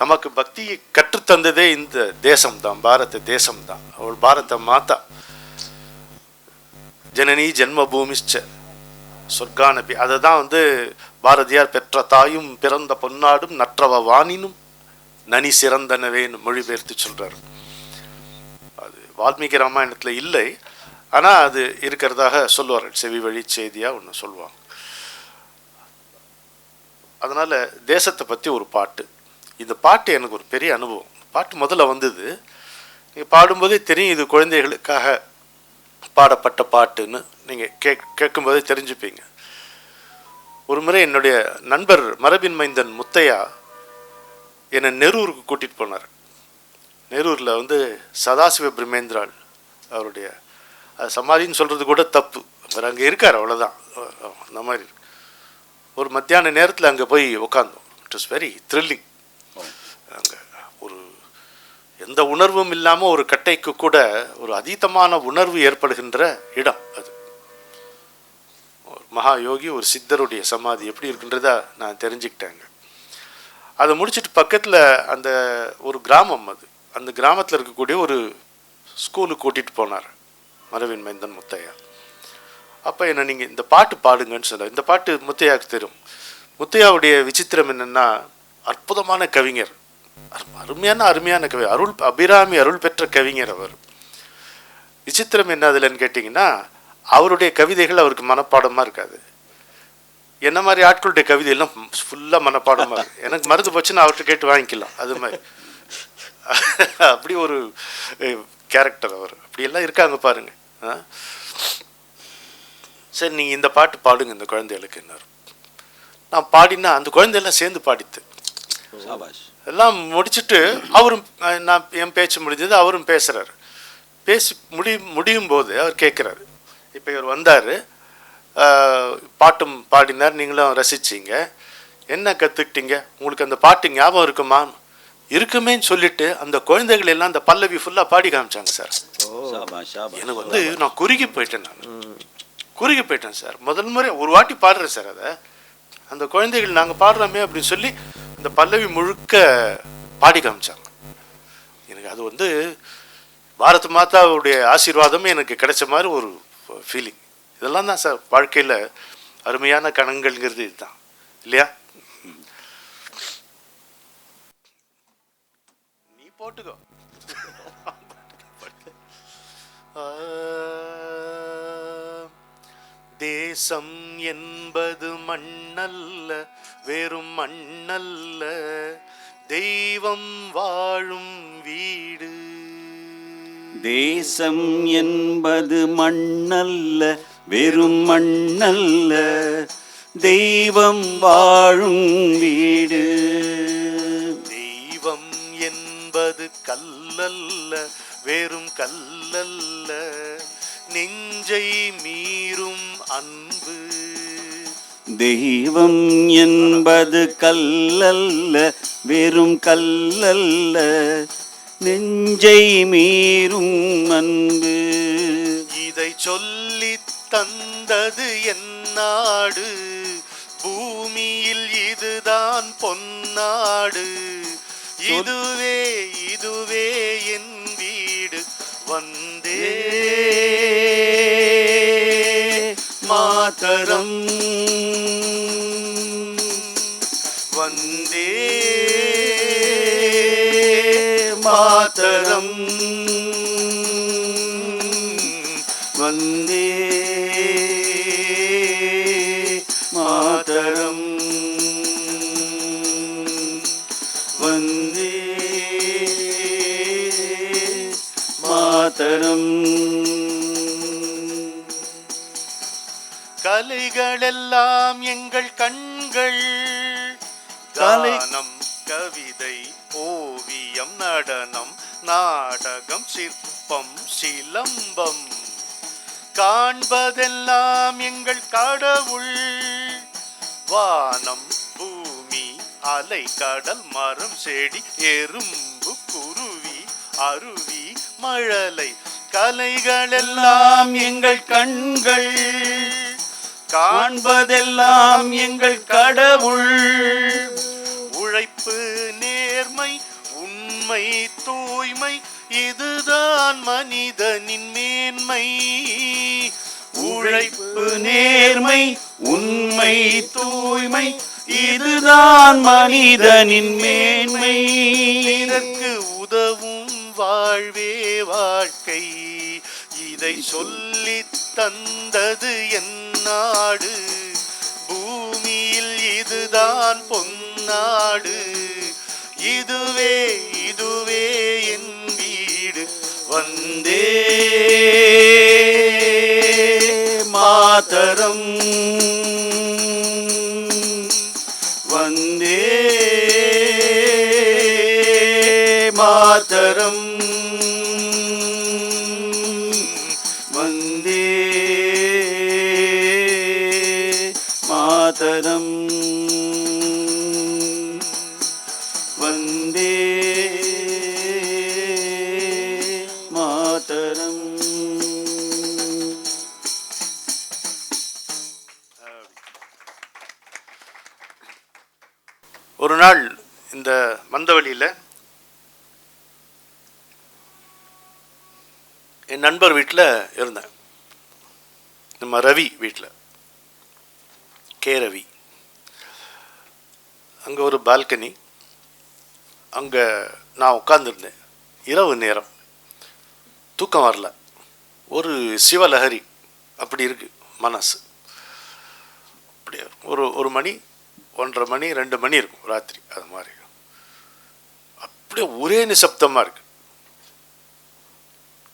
நமக்கு பக்தியை கற்றுத்தந்ததே இந்த தேசம்தான், பாரத தேசம்தான். அவள் பாரத மாதா, ஜனனி ஜென்மபூமிச்ச சொர்க்கானபி. அதை தான் பாரதியார் பெற்ற தாயும் பிறந்த பொன்னாடும் நற்றவ வானினும் நனி சிறந்தனவேன்னு மொழிபெயர்த்து சொல்றாரு. அது வால்மீகி ராமாயணத்தில் இல்லை, ஆனால் அது இருக்கிறதாக சொல்லுவார்கள், செவி வழி செய்தியாக ஒன்று சொல்லுவாங்க. அதனால் தேசத்தை பற்றி ஒரு பாட்டு. இந்த பாட்டு எனக்கு ஒரு பெரிய அனுபவம். பாட்டு முதல்ல வந்தது, நீங்கள் பாடும்போதே தெரியும் இது குழந்தைகளுக்காக பாடப்பட்ட பாட்டுன்னு. நீங்கள் கேட்கும்போதே தெரிஞ்சுப்பீங்க. ஒரு முறை என்னுடைய நண்பர் மரபின் மைந்தன் முத்தையா என்னை நெரூருக்கு கூட்டிகிட்டு போனார். நெரூரில் சதாசிவ பிரம்மேந்திராள் அவருடைய சமாதின்னு சொல்கிறது கூட தப்பு, அவர் அங்கே இருக்கார், அவ்வளோதான். அந்த மாதிரி ஒரு மத்தியான நேரத்தில் அங்கே போய் உட்காந்தோம். It was very thrilling. அங்கே ஒரு எந்த உணர்வும் இல்லாமல் ஒரு கட்டைக்கு கூட ஒரு அதீதமான உணர்வு ஏற்படுகின்ற இடம் அது. ஒரு மகா யோகி, ஒரு சித்தருடைய சமாதி எப்படி இருக்குன்றத நான் தெரிஞ்சுக்கிட்டேங்க. அதை முடிச்சுட்டு பக்கத்தில் அந்த ஒரு கிராமம், அது அந்த கிராமத்தில் இருக்கக்கூடிய ஒரு ஸ்கூலுக்கு கூட்டிகிட்டு போனார் மரபின் மைந்தன் முத்தையா. அப்போ என்ன, நீங்கள் இந்த பாட்டு பாடுங்கன்னு சொல்ல. இந்த பாட்டு முத்தையாவுக்கு தெரியும். முத்தையாவுடைய விசித்திரம் என்னென்னா, அற்புதமான கவிஞர், அருமையான கவிஞர், அபிராமி அருள் பெற்ற கவிஞர் அவர். விசித்திரம் என்ன அதுலன்னு கேட்டிங்கன்னா, அவருடைய கவிதைகள் அவருக்கு மனப்பாடமாக இருக்காது. என்ன மாதிரி ஆட்களுடைய கவிதையெல்லாம் ஃபுல்லாக மனப்பாடமாக இருக்கு. எனக்கு மறந்து போச்சுன்னா அவர்கிட்ட கேட்டு வாங்கிக்கலாம். அது மாதிரி அப்படி ஒரு கேரக்டர் அவர். அப்படியெல்லாம் இருக்காங்க பாருங்க. சரி நீங்கள் இந்த பாட்டு பாடுங்க இந்த குழந்தைகளுக்கு. என்ன நான் பாடினா அந்த குழந்தையெல்லாம் சேர்ந்து பாடித்து எல்லாம் முடிச்சுட்டு அவரும் நான் என் பேச்சு முடிஞ்சது, அவரும் பேசுகிறாரு. பேசி முடியும் போது அவர் கேட்குறாரு, இப்போ இவர் வந்தார், பாட்டும் பாடினார், நீங்களும் ரசிச்சிங்க, என்ன கற்றுக்கிட்டீங்க, உங்களுக்கு அந்த பாட்டு ஞாபகம் இருக்குமா? இருக்குமேன்னு சொல்லிட்டு அந்த குழந்தைகள் எல்லாம் அந்த பல்லவி ஃபுல்லாக பாடி காமிச்சாங்க சார். எனக்கு வந்து நான் குறுகி போயிட்டேன் சார். முதல் முறை ஒரு வாட்டி பாடுறேன் சார். அதை அந்த குழந்தைகள் நாங்கள் பாடுறோமே அப்படின்னு சொல்லி அந்த பல்லவி முழுக்க பாடி காமிச்சாங்க. எனக்கு அது வந்து பாரத மாதாவுடைய ஆசீர்வாதமே எனக்கு கிடைச்ச மாதிரி ஒரு ஃபீலிங். இதெல்லாம் தான் சார் வாழ்க்கையில் அருமையான கணங்கள்ங்கிறது இதுதான் இல்லையா? நீ போட்டுக்கோ. தேசம் என்பது மண்ணல்ல, வெறும் மண்ணல்ல, தெய்வம் வாழும் வீடு. தேசம் என்பது மண்ணல்ல, வெறும் மண்ணல்ல, தெய்வம் வாழும் வீடு. தெய்வம் என்பது கல்லல்ல, வெறும் கல்லல்ல, நெஞ்சை மீறும் அன்பு. தெய்வம் என்பது கல்லல்ல, வெறும் கல்லல்ல, நெஞ்சை மீறும் அன்பு. இதை சொல்லி தந்தது என் நாடு, பூமியில் இதுதான் பொன்னாடு. இதுவே இதுவே என் வீடு. வந்தே மாதரம், வந்தே மாதரம், வந்தே மாதரம், வந்தே மாதரம். கலைகளெல்லாம் எங்கள் கண்கள், கானம், கவிதை, ஓவியம், நடனம், நாடகம், சிற்பம், சிலம்பம், காண்பதெல்லாம் எங்கள் கடவுள். வானம், பூமி, அலை, கடல், மரம், செடி, எறும்பு, குருவி, அருவி, மழலை, கலைகளெல்லாம் எங்கள் கண்கள், காண்பதெல்லாம் எங்கள் கடவுள். உழைப்பு, நேர்மை, உண்மை, தூய்மை, இதுதான் மனிதனின் மேன்மை. உழைப்பு, நேர்மை, உண்மை, தூய்மை, இதுதான் மனிதனின் மேன்மை. இதற்கு உதவும் வாழ்வே வாழ்க்கை. இதை சொல்லி தந்தது என் நாடு, பூமியில் இதுதான் பொன்னாடு. இதுவே இதுவே என் வீடு. வந்தே மாதரம், வந்தே மாதரம், வந்தே மாதரம், வந்தே மாதரம். ஒரு நாள் இந்த மந்தவெளியில் என் நண்பர் வீட்டில் இருந்தேன். நம்ம ரவி வீட்டில், கே ரவி. அங்கே ஒரு பால்கனி, அங்கே நான் உட்காந்துருந்தேன். இரவு நேரம், தூக்கம் வரல, ஒரு சிவலஹரி அப்படி இருக்கு மனசு. அப்படியே ஒரு 1 மணி 1:30 மணி 2 மணி இருக்கும் ராத்திரி. அது மாதிரி அப்படியே ஒரே நிசப்தமாக இருக்கு.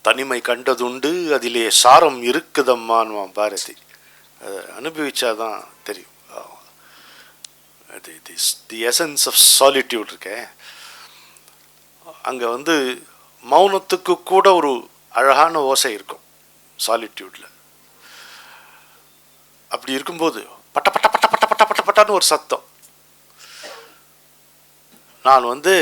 தனிமை கண்டதுண்டு அதிலே சாரம் இருக்குதம்மான்வான் பாரதி. அதை அனுபவிச்சாதான் தெரியும். அது தி எசன்ஸ் ஆஃப் சாலிட்யூட் இருக்கே. அங்கே வந்து மௌனத்துக்கு கூட ஒரு அழகான ஓசை இருக்கும் சாலிட்யூடில். அப்படி இருக்கும்போது பட்ட பட்ட பட்ட பட்ட பட்ட பட்ட பட்டான்னு ஒரு சத்தம். நான் வந்து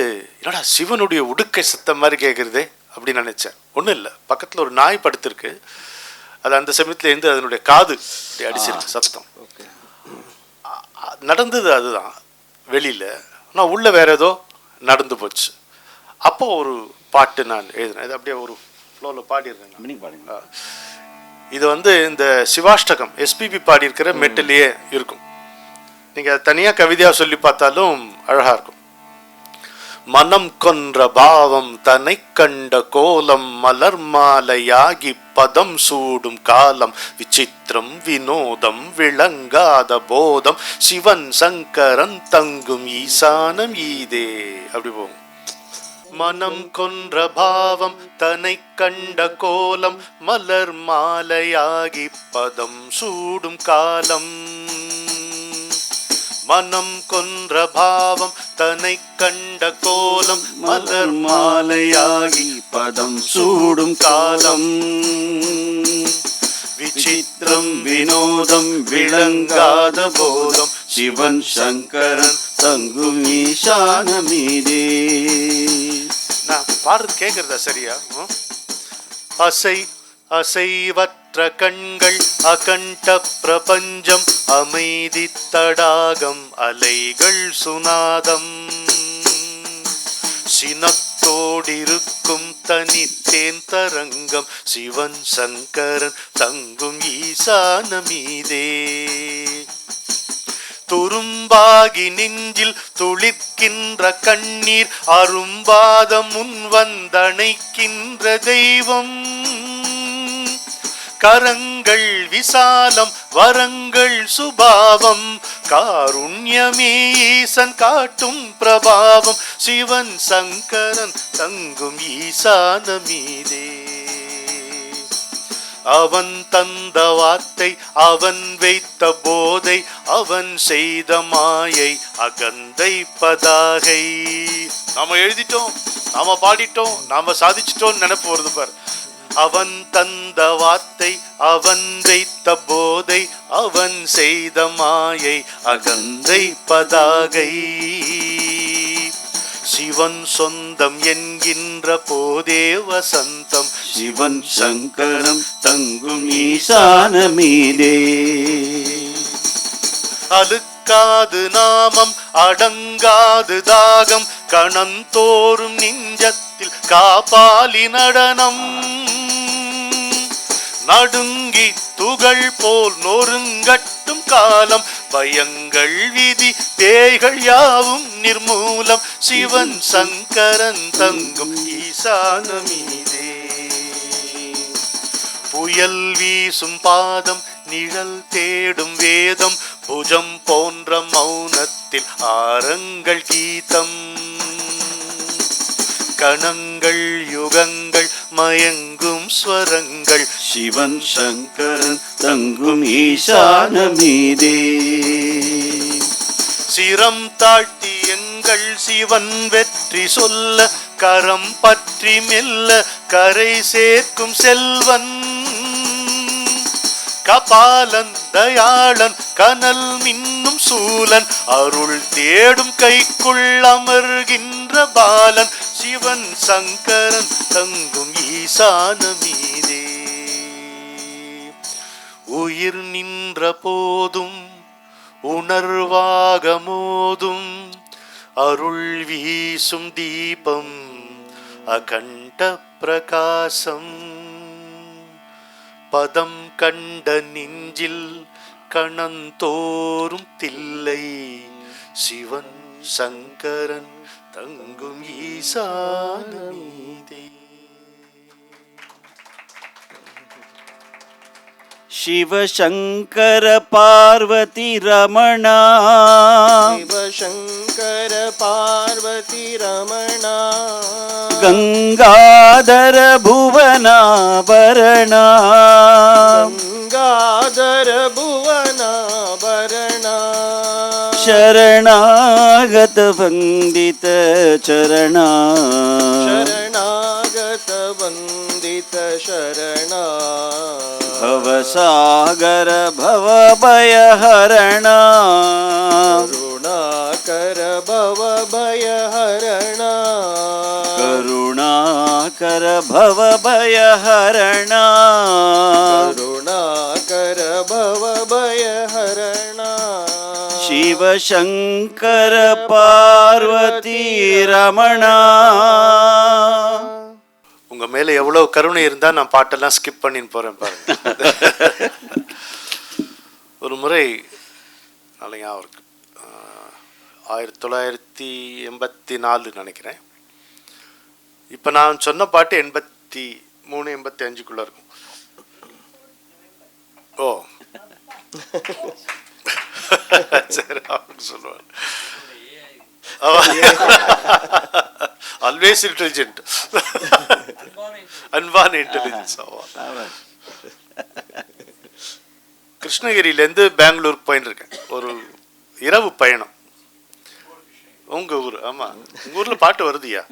என்னடா சிவனுடைய உடுக்கை சத்தம் மாதிரி கேட்குறதே அப்படின்னு நினச்சேன். ஒன்றும் இல்லை, பக்கத்தில் ஒரு நாய் படுத்திருக்கு. அது அந்த சமயத்தில் இருந்து அதனுடைய காது அடிச்சிருக்கு சத்தம். நடந்தது அதுதான் வெளியில். ஆனால் உள்ள வேற ஏதோ நடந்து போச்சு. அப்போ ஒரு பாட்டு நான் எழுதினேன். இது அப்படியே ஒரு ஃப்ளோவில் பாடியிருக்கேன். இது வந்து இந்த சிவாஷ்டகம் எஸ்பிபி பாடியிருக்கிற மெட்டிலேயே இருக்கும். நீங்கள் அதை தனியாக கவிதையாக சொல்லி பார்த்தாலும் அழகாக இருக்கும். மனம் கொன்ற பாவம் தன்னை கண்ட கோலம் மலர் மாலையாகி பதம் சூடும் காலம் விசித்திரம் வினோதம் விளங்காத போதம் சிவன் சங்கரன் தங்கும் ஈசானம் ஈதே. அப்படி போகும். மனம் கொன்ற பாவம் தன்னை கண்ட கோலம் மலர் மாலையாகி பதம் சூடும் காலம். மனம் கொன்ற பாவம் தன்னை கண்ட கோலம் மலர் மாலையாகி பதம் சூடும் காலம். விசித்திரம் வினோதம் விளங்காத போதம் சிவன் சங்கரன் தங்கும் ஈசானமீதே. நான் பாடுறது கேட்கறதா சரியா? அசைவற்ற கண்கள் அகண்ட பிரபஞ்சம் அமைதி தடாகம் அலைகள் சுனாதம் சினத்தோடிருக்கும் தனித்தேன் தரங்கம் சிவன் சங்கரன் தங்கும் ஈசானமீதே. துரும்பாகி நெஞ்சில் துளிர்க்கின்ற கண்ணீர் அரும்பாத முன் வந்தணைக்கின்ற தெய்வம். கரங்கள் விசாலம் வரங்கள் சுபாவம் காருண்யமே ஈசன் காட்டும் பிரபாவம் சிவன் சங்கரன் தங்கும் ஈசானமீதே. அவன் தந்த வார்த்தை அவன் வைத்த போதை அவன் செய்த மாயை அகந்தை பதாகை. நாம எழுதிட்டோம், நாம பாடிட்டோம், நாம சாதிச்சிட்டோம் நினைப்பு வருது பார். அவன் தந்த வார்த்தை அவன் வைத்த போதை அவன் செய்த மாயை அகந்தை பதாகை. சிவன் சொந்தம் என்கின்ற போதே வசந்தம் சிவன் சங்கரம் தங்கும் ஈசானமீதே. அழுக்காது நாமம் அடங்காது தாகம் கணந்தோறும் நெஞ்சத்தில் காப்பாலி நடனம். நடுங்கி துகள் போல் நொறுங்கட்டும் காலம் பயங்கள் விதி பேய்கள் யாவும் நிர்மூலம் சிவன் சங்கரன் தங்கும் ஈசானமீதே. புயல் வீசும் பாதம் நிழல் தேடும் வேதம் புஜம் போன்ற மௌனத்தில் ஆரங்கள் கீதம். கணங்கள் யுகங்கள் மயங்கும் ஸ்வரங்கள் சிவன் சங்கரன் தங்கும் ஈசானமீதே. சிரம் தாழ்த்தி எங்கள் சிவன் வெற்றி சொல்ல கரம் பற்றி மெல்ல கரை சேர்க்கும் செல்வன். கபாலன் தயாளன் கனல் மின்னும் சூலன் அருள் தேடும் கைக்குள் அமர்கின்ற பாலன் சிவன் சங்கரன் தங்கும் ஈசானமீதே. உயிர் நின்ற போதும் உணர்வாக மோதும் அருள் வீசும் தீபம் அகண்ட பிரகாசம். பதம் கண்ட நெஞ்சில் கணந்தோறும் தில்லை சிவன் சங்கரன் தங்கும் ஈசானமீதே. शिवशङ्कर पार्वती रमणा शिव शङ्कर पार्वती रमणा गङ्गाधर भुवनाभरणा गङ्गाधर भुवनाभरणा शरणागत वन्दित चरणा शरणागत वन्दित शरणा भवसागर भवभयहरणा करुणाकर भवभयहरणा करुणाकर भवभयहरणा करुणाकर भवभयहरणा शिवशङ्कर पार्वती रमणा. உங்க மேல எவ்வளவு கருணை இருந்தா நான் பாட்டெல்லாம் ஸ்கிப் பண்ணின்னு போறேன் பாருங்க. ஒரு முறை நாளைக்கு அவருக்கு 1984 நினைக்கிறேன். இப்போ நான் சொன்ன பாட்டு 83 85 இருக்கும். ஓ சரி அப்படின்னு சொல்லுவார். ஆல்வேஸ் இன்டெலிஜென்ட், அன்பான இன்டெலிஜென்ஸ். கிருஷ்ணகிரியிலேருந்து பெங்களூருக்கு போயின்னு இருக்கேன். ஒரு இரவு பயணம். உங்க ஊர்? ஆமா, உங்க ஊர்ல பாட்டு வருதுயா.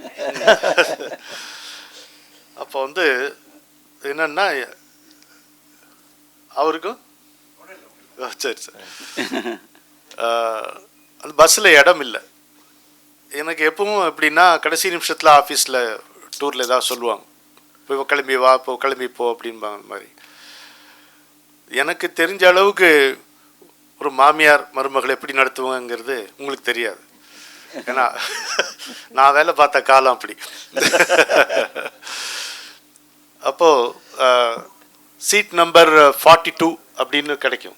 அப்போ வந்து என்னன்னா அவருக்கும் சரி சரி அந்த பஸ்ஸில் இடம் இல்லை. எனக்கு எப்பவும் எப்படின்னா கடைசி நிமிஷத்தில் ஆஃபீஸில் டூரில் ஏதாவது சொல்லுவாங்க, இப்போ கிளம்பி வா, இப்போ கிளம்பி போ அப்படின்பாங்க. அந்த மாதிரி எனக்கு தெரிஞ்ச அளவுக்கு ஒரு மாமியார் மருமகளை எப்படி நடத்துவாங்கிறது உங்களுக்கு தெரியாது. ஏன்னா நான் வேலை பார்த்த காலம் அப்படி. அப்போது சீட் நம்பர் 42 அப்படின்னு கிடைக்கும்.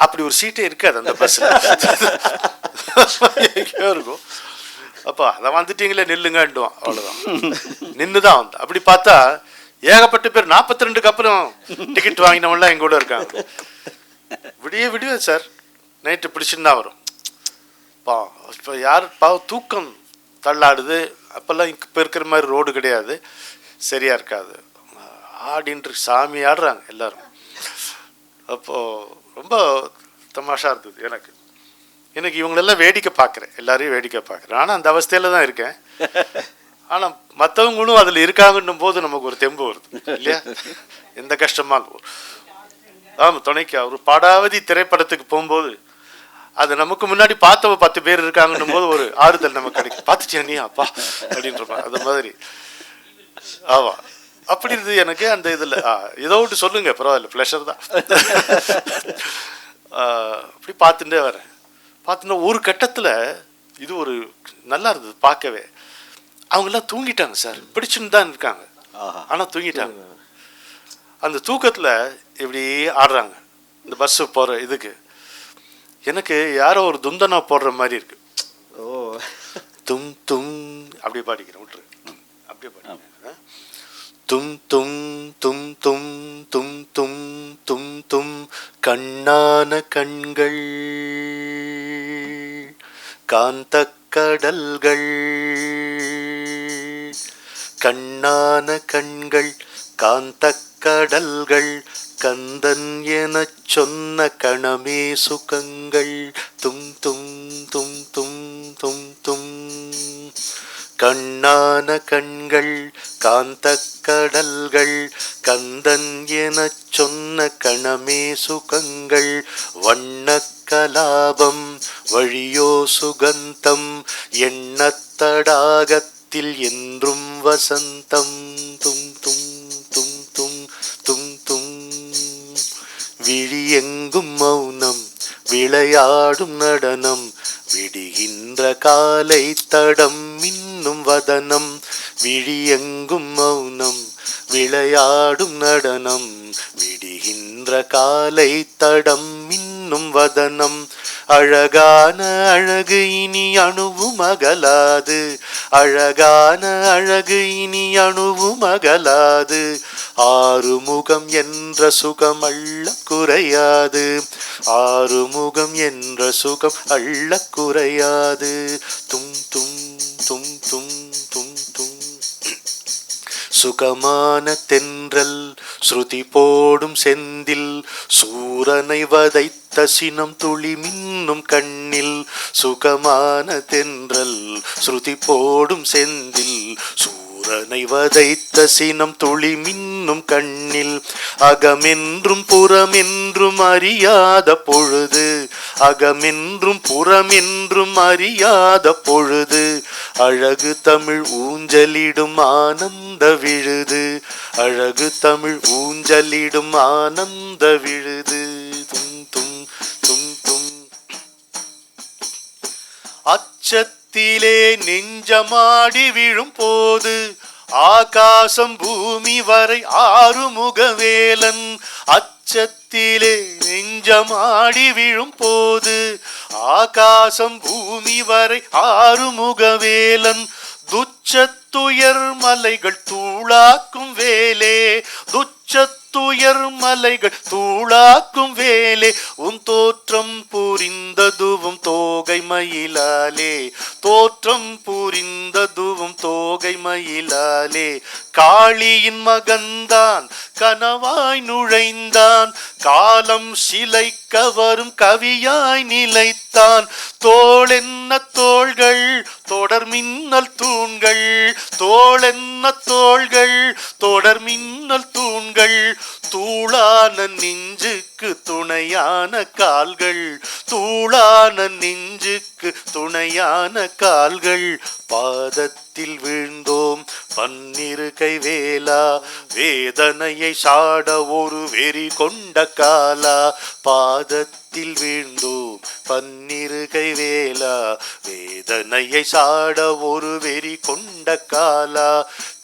அப்படி ஒரு சீட்டே இருக்காது அந்த பஸ்ஸில், எங்கேயோ இருக்கும். அப்போ அதை வந்துட்டீங்களே நில்லுங்கன்டுவான், அவ்வளோதான். நின்று தான் வந்து அப்படி பார்த்தா ஏகப்பட்ட பேர் 42க்கு அப்புறம் டிக்கெட் வாங்கினவங்களாம் எங்க கூட இருக்காங்க. விடிய சார் நைட்டு பிடிச்சுன்னு தான் வரும். இப்போ யார் தூக்கம் தள்ளாடுது. அப்போல்லாம் இப்போ இருக்கிற மாதிரி ரோடு கிடையாது, சரியாக இருக்காது. ஆடின்று சாமி ஆடுறாங்க எல்லாரும். அப்போது ரொம்ப தமாஷா இருந்தது எனக்கு. எனக்கு இவங்களெல்லாம் வேடிக்கை பார்க்குறேன், எல்லாரையும் வேடிக்கை பார்க்குறேன். ஆனால் அந்த அவஸ்தையில் தான் இருக்கேன். ஆனால் மற்றவங்களும் அதில் இருக்காங்கன்னும் போது நமக்கு ஒரு தெம்பு வருது இல்லையா? எந்த கஷ்டமா இருக்கும். ஆமாம், துணைக்கு ஒரு பாடாவதி திரைப்படத்துக்கு போகும்போது அது நமக்கு முன்னாடி பார்த்தவ 10 பேர் இருக்காங்கன்னும் போது ஒரு ஆறுதல் நமக்கு கிடைக்கும். பார்த்துச்சியா நீ அப்பா அப்படின்றப்ப அந்த மாதிரி. ஆமாம், அப்படி இருந்தது எனக்கு அந்த இதில். ஏதோ ஒன்று சொல்லுங்க, பரவாயில்ல, ப்ளஷர் தான். அப்படி பார்த்துட்டே வரேன். பார்த்துன்னா ஒரு கட்டத்தில் இது ஒரு நல்லா இருந்தது பார்க்கவே. அவங்கெல்லாம் தூங்கிட்டாங்க சார், பிடிச்சுன்னு தான் இருக்காங்க, ஆனால் தூங்கிட்டாங்க. அந்த தூக்கத்தில் இப்படி ஆடுறாங்க இந்த பஸ்ஸு போகிற இதுக்கு. எனக்கு யாரோ ஒரு துந்தனா போடுற மாதிரி இருக்கு. ஓ தும் தும் அப்படியே பாடிக்கிறேன், விட்டுரு அப்படியே பாடிக்கிறேன். தும் தும் தும் தும் தும் தும் தும் தும் கண்ணான கண்கள் காந்த கடல்கள், கண்ணான கண்கள் காந்த கடல்கள், கந்தன் எனச் சொன்ன கணமே சுகங்கள். தும் தும் தும் தும் தும் தும் கண்ணான கண்கள் காந்த கடல்கள், கந்தன் எனச் சொன்ன கணமே சுகங்கள். வண்ணக் கலாபம் வழியோ சுகந்தம், எண்ணத்தடாகத்தில் என்றும் வசந்தம். தும் தும் தும் தும் தும் தும் விழி எங்கும் மௌனம் விளையாடும் நடனம், விடுகின்ற காலை தடம் இன்னும் வதனம். விழி எங்கும் மௌனம் விளையாடும் நடனம், விடுகின்ற காலை தடம் இன்னும் வதனம். அழகான அழகு இனி அணுவும் அகலாது, அழகான அழகு இனி அணுவும் அகலாது. ஆறுமுகம் என்ற சுகம் அள்ள குறையாது, ஆறுமுகம் என்ற சுகம் அள்ள குறையாது. தும் தும் தும் தும் தும் தும். சுகமான தென்றல் ஸ்ருதி போடும் செந்தில், சூரனை வதைத்த சினம் துளி மின்னும் கண்ணில். சுகமான தென்றல் ஸ்ருதி போடும் செந்தில், சூரனை வதைத்த சினம் துளி மின்னும் கண்ணில். அகமென்றும் புறமென்றும் அறியாத பொழுது, அகமென்றும் புறமென்றும் அறியாத பொழுது, அழகு தமிழ் ஊஞ்சலிடும் ஆனந்த விழுது, அழகு தமிழ் ஊஞ்சலிடும் ஆனந்த விழுது. தும் தும் தும் தும். அச்சத்திலே நெஞ்சமாடி விழும் போது, ஆகாசம் பூமி வரை ஆறுமுகவேலன். அச்சத்திலே நெஞ்சமாடி விழும் போது, ஆகாசம் பூமி வரை ஆறுமுகவேலன். துச்சத்துயர் மலைகள் தூளாக்கும் வேலே, துச்சத்துயர் மலைகள் தூளாக்கும் வேலே. உன் தோற்றம் புரிந்ததுவும் தோகை மயிலாலே, தோற்றம் புரிந்ததுவும் தோகை மயிலாலே. காளியின் மகன்தான் கனவாய் நுழைந்தான், காலம் சிலைக்க வரும் கவியாய் நிலைத்தான். தோளென்ன தோள்கள் தொடர் மின்னல் தூண்கள், தோளென்ன தோள்கள் தொடர் மின்னல் தூண்கள். தூளான நெஞ்சுக்கு துணையான கால்கள், தூளான நெஞ்சுக்கு துணையான கால்கள். பாதத்தில் வீழ்ந்தோம் பன்னிரு கைவேலா, வேதனையை சாட ஒரு வெறி கொண்ட காலா. பாதத்தில் வீழ்ந்தோம் பன்னிரு கைவேலா, வேதனையை சாட ஒரு வெறி கொண்ட காலா.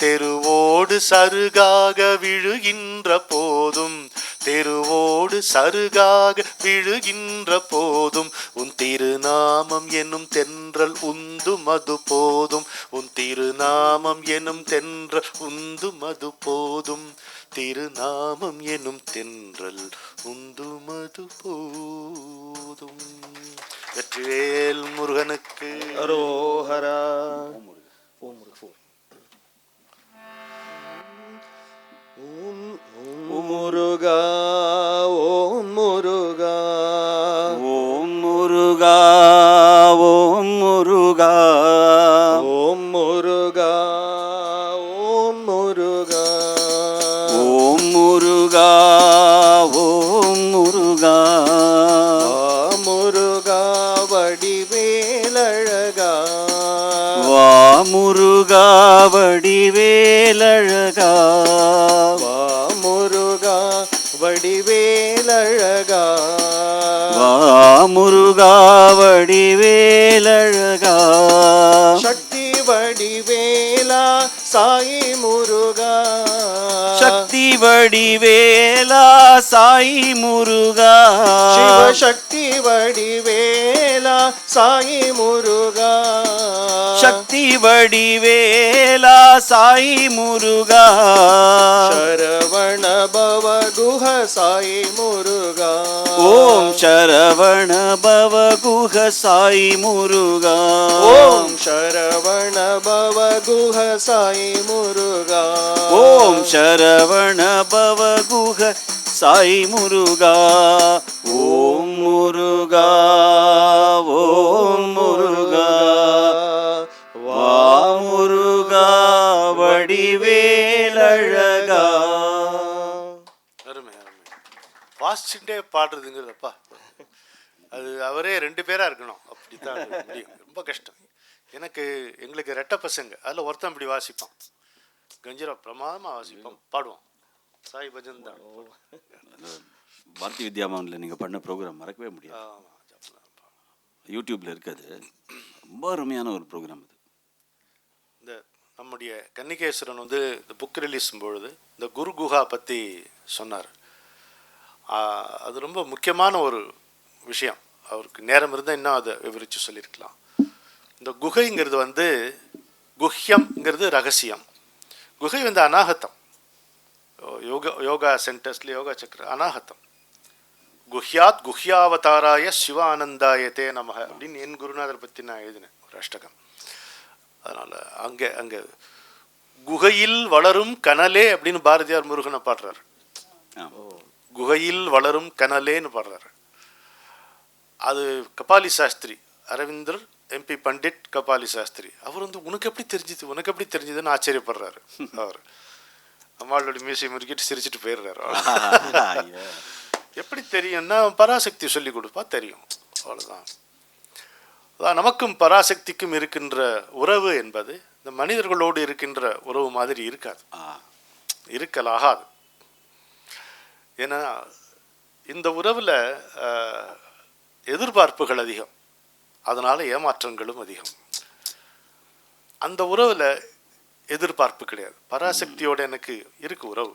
தெருவோடு சருகாக விழுகின்ற போதும், தெருவோடு சருகாக விழுகின்ற போதும், உன் திருநாமம் எனும் தென்றல் உந்தும் அது போதும், உன் திருநாமம் எனும் தென்றல் உந்தும் அது போதும், திருநாமம் எனும் தென்றல் உந்தும் அது போதும். வெற்றிவேல் முருகனுக்கு அரோஹரா. ஓம் முருகா, ஓம் முருகா, ஓம் முருகா, ஓம் முருகா, ஓம் முருகா, ஓம் முருகா, ஓம் முருகா, ஓம் முருகா. முருகா வடிவேலழகா, வா முருகா வடிவேலழகா, வா முருகா வடிவேலழகா, வா முருகா வடிவேலழகா. சக்தி வடிவேலா சாயி முருகா, சக்தி வடிவேலா சாயி முருகா, சிவசக்தி வடிவேலா சாயி முருகா, சக்தி வடிவேலா சாயி முருகா. சரவண பவ குஹ சாயி முருகா, ஓம் சரவண பவ குஹ சாயி முருகா, ஓம் சரவண பவ குஹ சாயி முருகா, ஓம் சரவண பவ குஹ சாயி முருகா. ஓம் முருகா, ஓம் முருகா, வா முருகா வடிவேலழகா. அருமை அருமை. வாசிச்சுட்டே பாடுறதுங்கிறதப்பா, அது அவரே 2 பேரா இருக்கணும், அப்படித்தான் அது முடியும். ரொம்ப கஷ்டம். எங்களுக்கு ரெட்டை பசங்க, அதில் ஒருத்தன் இப்படி வாசிப்பான், கஞ்சிரா பிரமாதமாக வாசிப்பான், பாடுவான். சாய் பஜன் தான். பாரதி வித்யாபவனில் நீங்கள் பண்ண ப்ரோக்ராம் மறக்கவே முடியாது. யூடியூப்பில் இருக்காது. ரொம்ப அருமையான ஒரு ப்ரோக்ராம் அது. இந்த நம்முடைய கன்னிகேஸ்வரன் வந்து இந்த புக் ரிலீஸ் பொழுது இந்த குரு குஹா பற்றி சொன்னார். அது ரொம்ப முக்கியமான ஒரு விஷயம். அவருக்கு நேரம் இருந்தால் இன்னும் அதை விவரித்து சொல்லியிருக்கலாம். இந்த குகைங்கிறது வந்து குஹ்யம்ங்கிறது ரகசியம், குகை வந்து அநாகத்தம், யோகா சென்டர்ஸில் யோகா சக்கர அநாகத்தம் குஹ்யாத் குஹ்யாவதாராய சிவானந்தாயத்தே நமக அப்படின்னு என் குருநாதர் பற்றி நான் எழுதினேன் ஒரு அஷ்டகம். அதனால் அங்கே குகையில் வளரும் கனலே அப்படின்னு பாரதியார் முருகனை பாடுறாரு. குகையில் வளரும் கனலேன்னு பாடுறாரு. அது கபாலி சாஸ்திரி, அரவிந்தர் எம்பி பண்டிட் கபாலி சாஸ்திரி, அவர் வந்து உனக்கு எப்படி தெரிஞ்சுதுன்னு ஆச்சரியப்படுறாரு. அவர் அம்மாளுடைய மியூசியம் இருக்கிட்டு சிரிச்சுட்டு போயிடுறாரு. எப்படி தெரியும்னா பராசக்தி சொல்லி கொடுப்பா தெரியும், அவ்வளோதான். அதான் நமக்கும் பராசக்திக்கும் இருக்கின்ற உறவு என்பது இந்த மனிதர்களோடு இருக்கின்ற உறவு மாதிரி இருக்காது, இருக்கலாகாது. ஏன்னா இந்த உறவில் எதிர்பார்ப்புகள் அதிகம், அதனால் ஏமாற்றங்களும் அதிகம். அந்த உறவில் எதிர்பார்ப்பு கிடையாது. பராசக்தியோடு எனக்கு இருக்கு உறவு.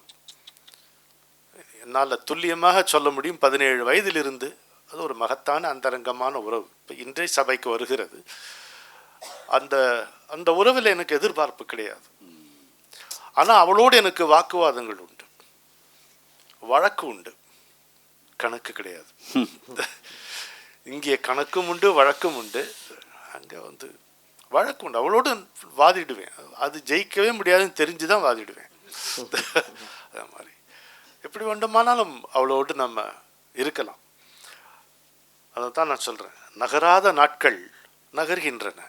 என்னால் துல்லியமாக சொல்ல முடியும், 17 வயதிலிருந்து அது ஒரு மகத்தான அந்தரங்கமான உறவு. இப்போ இன்றைய சபைக்கு வருகிறது. அந்த உறவில் எனக்கு எதிர்பார்ப்பு கிடையாது. ஆனால் அவளோடு எனக்கு வாக்குவாதங்கள் உண்டு, வழக்கு உண்டு, கணக்கு கிடையாது. இங்கே கணக்கும் உண்டு, வழக்கும் உண்டு. அங்கே வந்து வழக்கு உண்டு. அவளோடு வாதிடுவேன். அது ஜெயிக்கவே முடியாதுன்னு தெரிஞ்சு தான் வாதிடுவேன். அது மாதிரி எப்படி வேண்டுமானாலும் அவளோடு நம்ம இருக்கலாம். அதை தான் நான் சொல்கிறேன், நகராத நாட்கள் நகர்கின்றன.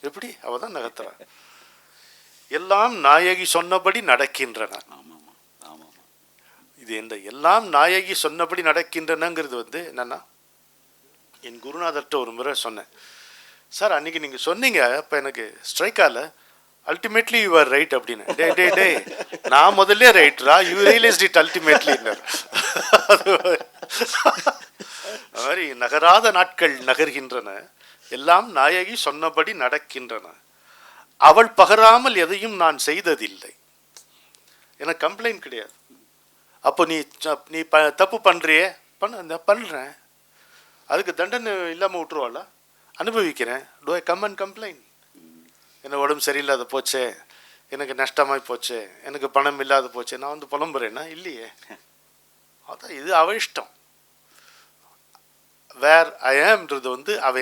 எப்படி அவள் தான் நகர்த்துறா. எல்லாம் நாயகி சொன்னபடி நடக்கின்றன. இது இந்த எல்லாம் நாயகி சொன்னபடி நடக்கின்றனங்கிறது வந்து என்னன்னா, என் குருநாதர்கிட்ட ஒரு முறை சொன்னேன், சார் அன்னைக்கு நீங்கள் சொன்னீங்க, அப்போ எனக்கு ஸ்ட்ரைக் ஆகல, அல்டிமேட்லி யூ ஆர் ரைட் அப்படின்னு. டே நான் முதல்ல ரைட்ரா, யூ ரியலைஸ்ட் இட் அல்டிமேட்லி. அது மாதிரி நகராத நாட்கள் நகர்கின்றன, எல்லாம் நாயகி சொன்னபடி நடக்கின்றன, அவள் பகராமல் எதையும் நான் செய்ததில்லை. எனக்கு கம்ப்ளைண்ட் கிடையாது. அப்போ நீ தப்பு பண்ணுறியே, பண்ணுறேன், அதுக்கு தண்டனை இல்லாமல் விட்டுருவாளா? அனுபவிக்கிறேன். Do I come and complaint? எனக்கு உடம்பு சரியில்லாத போச்சே, எனக்கு நஷ்டமாய் போச்சே, எனக்கு பணம் இல்லாத போச்சே, நான் வந்து புலம்புறேன்னா இல்லையே. அதான் இது அவ இஷ்டம். வேர் ஐ ஆம்ன்றது வந்து அவ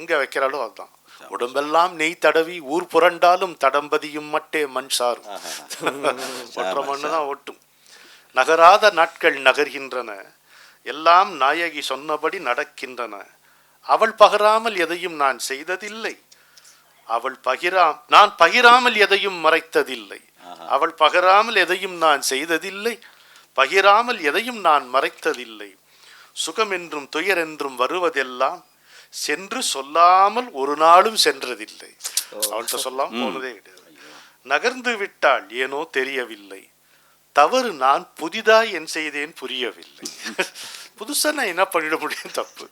எங்கே வைக்கிறாளோ அதுதான். உடம்பெல்லாம் நெய் தடவி ஊர் புரண்டாலும் தடம்பதியும் மட்டே மண் சாரும். ஒற்ற மண்ணு தான் ஒட்டும். நகராத நாட்கள் நகர்கின்றன, எல்லாம் நாயகி சொன்னபடி நடக்கின்றன, அவள் பகராமல் எதையும் நான் செய்ததில்லை, நான் பகிராமல் எதையும் மறைத்ததில்லை, அவள் பகராமல் எதையும் நான் செய்ததில்லை, பகிராமல் எதையும் நான் மறைத்ததில்லை, சுகம் என்றும் துயர் என்றும் வருவதெல்லாம் சென்று சொல்லாமல் ஒரு நாளும் சென்றதில்லை. அவள்கிட்ட சொல்லாமல் போனதே கிடையாது. நகர்ந்து விட்டாள் ஏனோ தெரியவில்லை, தவறு நான் புதிதாய் என் செய்தேன் புரியவில்லை. புதுசா நான் என்ன பண்ணிட முடியும் தப்பு.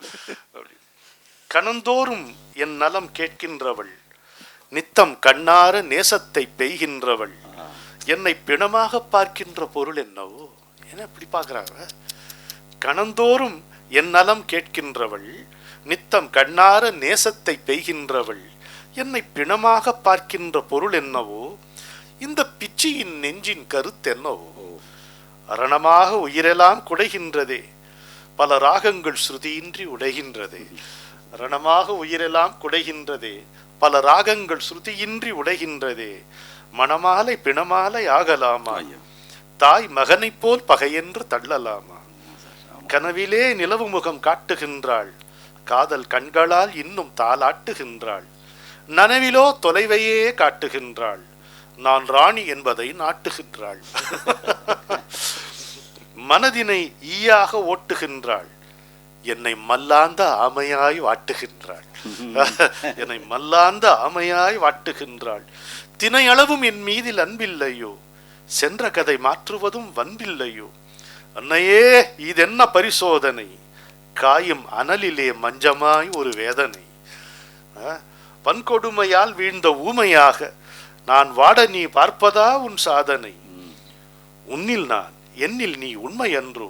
கணந்தோறும் என் நலம் கேட்கின்றவள், நித்தம் கண்ணார நேசத்தை பெய்கின்றவள், என்னை பிணமாக பார்க்கின்ற பொருள் என்னவோ. என்ன இப்படி பார்க்குறாங்க? கணந்தோறும் என் நலம் கேட்கின்றவள், நித்தம் கண்ணார நேசத்தை பெய்கின்றவள், என்னை பிணமாக பார்க்கின்ற பொருள் என்னவோ, இந்த பிச்சியின் நெஞ்சின் கருத்தென்னவோ. அரணமாக உயிரெல்லாம் குடைகின்றதே, பல ராகங்கள் ஸ்ருதியின்றி உடைகின்றதே. ரணமாக உயிரெல்லாம் குடைகின்றதே, பல ராகங்கள் ஸ்ருதியின்றி உடைகின்றதே. மணமாலை பிணமாலை ஆகலாமா, தாய் மகனை போல் பகையென்று தள்ளலாமா. கனவிலே நிலவு முகம் காட்டுகின்றாள், காதல் கண்களால் இன்னும் தாளாட்டுகின்றாள். நனவிலோ தொலைவையே காட்டுகின்றாள், நான் ராணி என்பதை நாட்டுகின்றாள். மனதினை ஈயாக ஓட்டுகின்றாள், என்னை மல்லாந்த ஆமையாய் வாட்டுகின்றாள். என்னை மல்லாந்த ஆமையாய் வாட்டுகின்றாள். தினையளவும் என் மீதில் அன்பில்லையோ, சென்ற கதை மாற்றுவதும் வன்பில்லையோ. அன்னையே இதென்ன பரிசோதனை, காயும் அனலிலே மஞ்சமாய் ஒரு வேதனை. வன்கொடுமையால் வீழ்ந்த ஊமையாக நான் வாட நீ பார்ப்பதா உன் சாதனை. உன்னில் நான் என்னில் நீ உண்மை அன்றோ,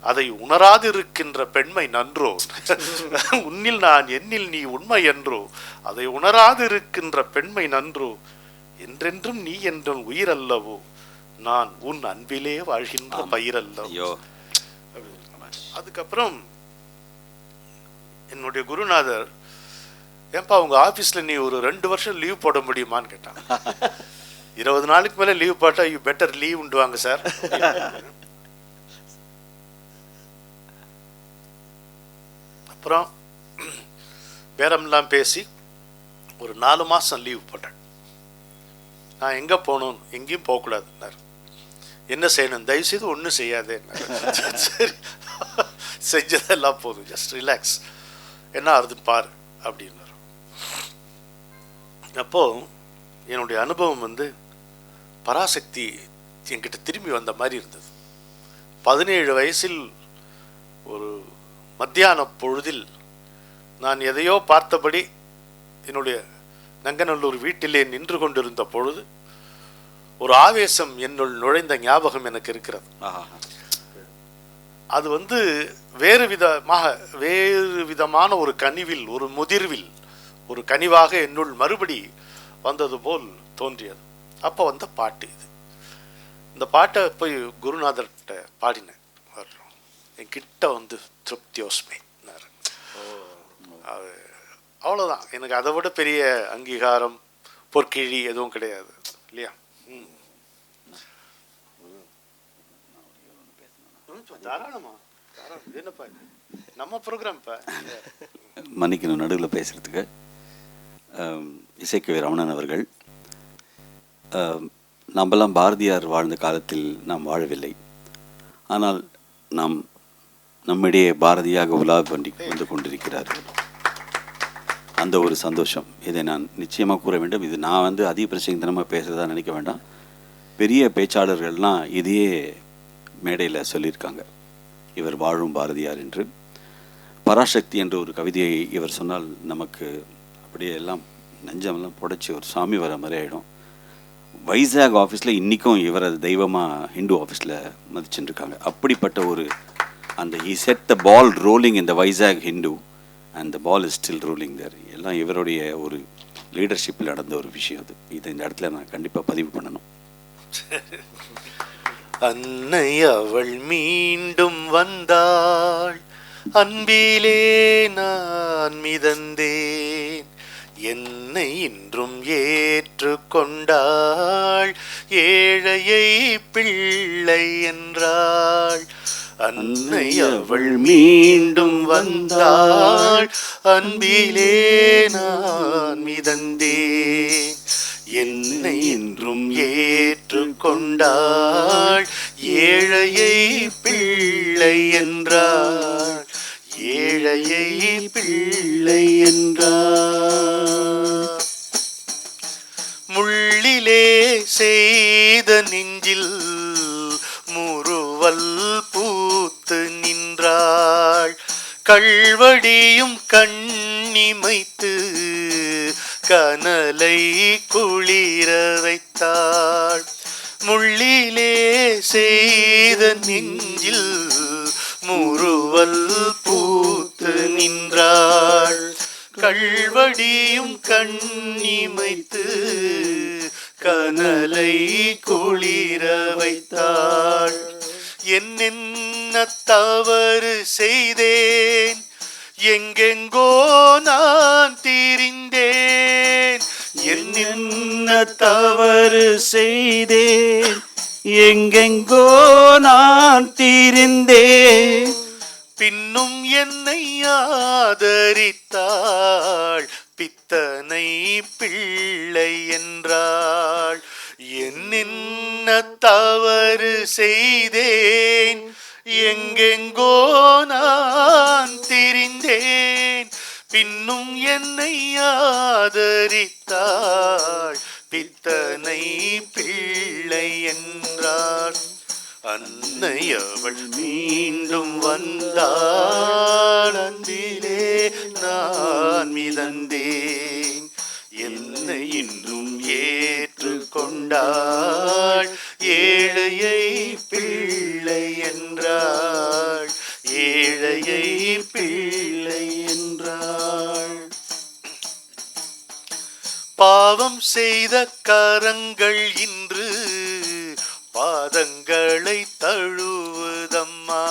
அதை உணராதிருக்கின்ற பெண்மை நன்றோ. உன்னில் நான் என்னில் நீ உண்மை என்றோ, அதை உணராதிருக்கின்ற பெண்மை நன்றோ. என்றென்றும் நீ என்றும் உயிர் அல்லவோ, நான் உன் அன்பிலே வாழ்கின்ற பயிரல்ல. ஐயோ, அதுக்கப்புறம் என்னுடைய குருநாதர், ஏன்பா உங்க ஆபீஸ்ல நீ ஒரு 2 வருஷம் லீவ் போட முடியுமான்னு கேட்டான். 20 நாளுக்கு மேல லீவ் போட்டா யூ பெட்டர் லீவ் உண்டுவாங்க சார். அப்புறம் பேரம்லாம் பேசி ஒரு 4 மாசம் லீவ் போட்டேன். நான் எங்க போகணும், எங்கேயும் போகக்கூடாதுன்னாரு. என்ன செய்யணும், தயவுசெய்து ஒன்றும் செய்யாதே. சரி செஞ்சதெல்லாம் போதும், ஜஸ்ட் ரிலாக்ஸ், என்ன ஆகுதுன்னு பாரு அப்படின்னாரு. அப்போ என்னுடைய அனுபவம் வந்து பராசக்தி என்கிட்ட திரும்பி வந்த மாதிரி இருந்தது. 17 வயசில் ஒரு மத்தியான பொழுதில் நான் எதையோ பார்த்தபடி என்னுடைய நங்கநல்லூர் வீட்டிலே நின்று கொண்டிருந்த பொழுது ஒரு ஆவேசம் என்னுள் நுழைந்த ஞாபகம் எனக்கு இருக்கிறது. அது வந்து வேறு விதமான ஒரு கனிவில், ஒரு முதிர்வில், ஒரு கனிவாக என்னுள் மறுபடி வந்தது போல் தோன்றியது. அப்போ வந்த பாட்டு இது. இந்த பாட்டை போய் குருநாதர்கிட்ட பாடினேன். என்கிட்ட வந்து திருப்தியோஸ்மே, அது அவ்வளோதான். எனக்கு அதை விட பெரிய அங்கீகாரம் பொற்கிழி எதுவும் கிடையாது இல்லையா. தாராளமா, என்னப்பா நம்ம ப்ரோக்ராம். மன்னிக்கணும் நடுவில் பேசுகிறதுக்கு. இசைக்கவி ரமணன் அவர்கள், நம்மெல்லாம் பாரதியார் வாழ்ந்த காலத்தில் நாம் வாழவில்லை. ஆனால் நம்மிடையே பாரதியாக உலா பண்ணி வந்து கொண்டிருக்கிறார்கள். அந்த ஒரு சந்தோஷம், இதை நான் நிச்சயமாக கூற வேண்டும். இது நான் வந்து அதிக பிரசங்கத்தனமாக பேசுகிறதா நினைக்க வேண்டாம். பெரிய பேச்சாளர்கள்லாம் இதையே மேடையில் சொல்லியிருக்காங்க, இவர் வாழும் பாரதியார் என்று. பராசக்தி என்ற ஒரு கவிதையை இவர் சொன்னால் நமக்கு அப்படியே எல்லாம் நெஞ்சமெல்லாம் புடைச்சி ஒரு சாமி வர மாதிரி ஆகிடும். வைசாக் ஆஃபீஸில் இன்றைக்கும் இவரை தெய்வமாக ஹிந்து ஆஃபீஸில் மதிச்சுட்டுருக்காங்க. அப்படிப்பட்ட ஒரு அந்த he set the ball rolling in the Vizag Hindu and the ball is still rolling there. எல்லாம் இவருடைய ஒரு லீடர்ஷிப்பில் நடந்த ஒரு விஷயம் அது. இதை இந்த இடத்துல நான் கண்டிப்பாக பதிவு பண்ணணும். அன்னை அவள் மீண்டும் வந்தாள், அன்பிலே நான் மிதந்தேன், என்னை இன்றும் ஏற்றுக்கொண்டாள், ஏழையை பிள்ளை என்றாள். அன்னை அவள் மீண்டும் வந்தாள், அன்பிலே நான் மிதந்தேன், என்னை இன்றும் ஏற்றுக்கொண்டாள், ஏழையை பிள்ளை என்றாள், ஏழையை பிள்ளை என்றாள். முள்ளிலே செய்த நெஞ்சில் முறுவல் பூத்து நின்றாள், கள்வடியும் கண்ணிமைத்து கனலை குளிர வைத்தாள். முள்ளிலே செய்த நெஞ்சில் முறுவல் பூத்து நின்றாள், கள்வடியும் கண்ணிமைத்து கனலை குளிர வைத்தாள். என்னென்ன தவறு செய்தேன், எங்கெங்கோ நான் திரிந்தேன், என்னென்ன தவறு செய்தேன், எங்கெங்கோ நான் திரிந்தேன், பின்னும் என்னை ஆதரித்தாள், பித்தனை பிள்ளை என்றாள். என்னென்ன தவறு செய்தேன், எங்கெங்கோ நான் திரிந்தேன், பின்னும் என்னை ஆதரித்தாள், பித்தனை பிள்ளை என்றாள். அன்னை அவள் மீண்டும் வந்தாள், அன்பிலே நான் மிதந்தேன், என்னை இன்றும் ஏற்றுக்கொண்டாள், ஏழையை பிள்ளை என்றாள், ஏழையை பிள்ளை என்றாள். பாவம் செய்த கரங்கள் இன்று பாதங்களை தழுவுதம்மா.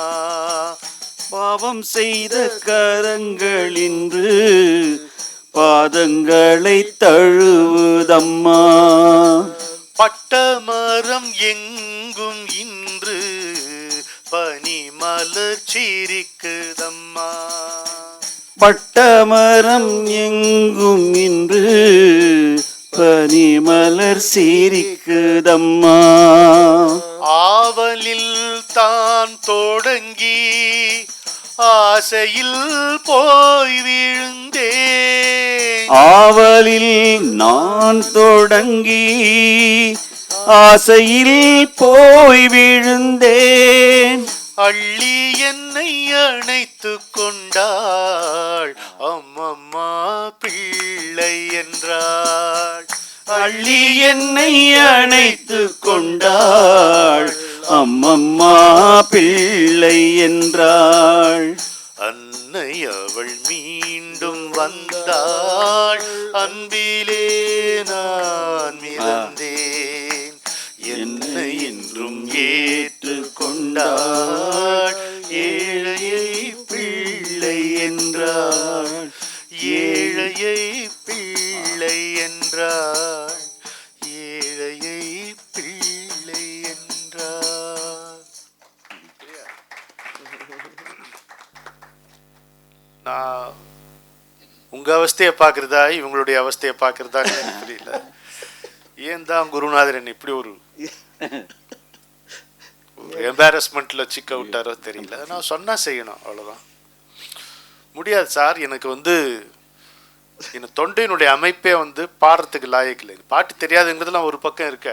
பாவம் செய்த கரங்கள் இன்று பாதங்களை தழுவுதம்மா. பட்டமரம் எங்கும் இன்று பனிமலர் சிரிக்குதம்மா. பட்டமரம் எங்கும் இன்று பனிமலர் சிரிக்குதம்மா. ஆவலில் தான் தொடங்கி ஆசையில் போய் விழுந்தேன். ஆவலில் நான் தொடங்கி ஆசையில் போய் விழுந்தேன். அள்ளி என்னை அணைத்து கொண்டாள், அம்மம்மா பிள்ளை என்றாள். அள்ளி என்னை அணைத்து கொண்டாள், அம்மம்மா பிள்ளை என்றாள். அன்னை அவள் மீண்டும் வந்தாள், அன்பிலே நான் மிதந்தேன். என்னை என்றும் ஏற்று கொண்டாள், ஏழையை பிள்ளை என்றாள். ஏழையை பிள்ளை என்றாள், ஏழையை பிள்ளை என்றாள். நான் உங்க அவஸ்தையை பார்க்கறதா இவங்களுடைய அவஸ்தையை பார்க்கறதா எனக்கு புரியல. ஏன் தான் குருநாதர் என்ன இப்படி ஒரு எம்பாரஸ்மெண்ட்ல சிக்க விட்டாரோ தெரியல. நான் சொன்னா செய்யணும், அவ்வளவுதான். முடியாது சார், எனக்கு என் தொண்டையினுடைய அமைப்பே பாடுறதுக்கு லாயக்கு இல்லை. பாட்டு தெரியாதுங்கிறதுலாம் ஒரு பக்கம் இருக்க,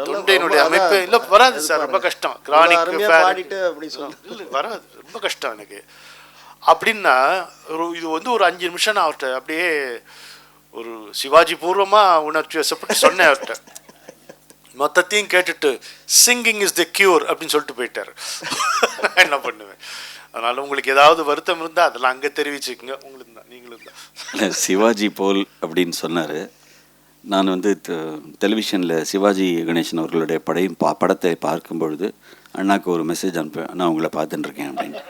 தொண்டையினுடைய அமைப்பு இல்ல வராது சார், ரொம்ப கஷ்டம். கிரானிக் இல்ல வராது, ரொம்ப கஷ்டம் எனக்கு. அப்படின்னா இது ஒரு 5 நிமிஷம் நான் அவர்கிட்ட அப்படியே ஒரு சிவாஜி பூர்வமா உணர்ச்சி வசப்பட்டு சொன்னேன் அவர்கிட்ட. மொத்தத்தையும் கேட்டுட்டு சிங்கிங் இஸ் த கியூர் அப்படின்னு சொல்லிட்டு போயிட்டாரு. நான் என்ன பண்ணுவேன்? அதனால உங்களுக்கு ஏதாவது வருத்தம் இருந்தா அதெல்லாம் அங்கே தெரிவிச்சுக்கோங்க. உங்களுக்கு தான், நீங்களும் தான். சிவாஜி போல் அப்படின்னு சொன்னார். நான் டெலிவிஷனில் சிவாஜி கணேசன் அவர்களுடைய படத்தை பார்க்கும் பொழுது அண்ணாக்கு ஒரு மெசேஜ் அனுப்புவேன், நான் உங்களை பார்த்துட்டுருக்கேன் அப்படின்னு.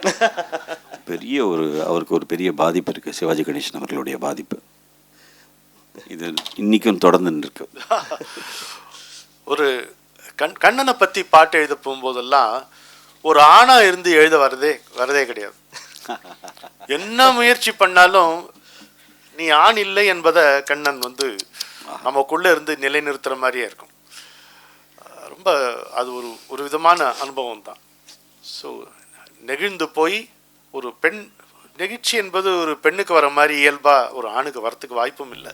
அவருக்கு ஒரு பெரிய பாதிப்பு இருக்குது, சிவாஜி கணேசன் அவர்களுடைய பாதிப்பு. இது இன்னைக்கும் தொடர்ந்துன்னு இருக்கு. ஒரு கண்ணனை பற்றி பாட்டு எழுத போகும்போதெல்லாம் ஒரு ஆணா இருந்து எழுத வரதே கிடையாது. என்ன முயற்சி பண்ணாலும் நீ ஆண் இல்லை என்பதை கண்ணன் நமக்குள்ள இருந்து நிலைநிறுத்துற மாதிரியே இருக்கும். ரொம்ப அது ஒரு விதமான அனுபவம் தான். ஸோ நெகிழ்ந்து போய் ஒரு பெண் நெகிழ்ச்சி என்பது ஒரு பெண்ணுக்கு வர மாதிரி இயல்பா ஒரு ஆணுக்கு வரத்துக்கு வாய்ப்பும் இல்லை.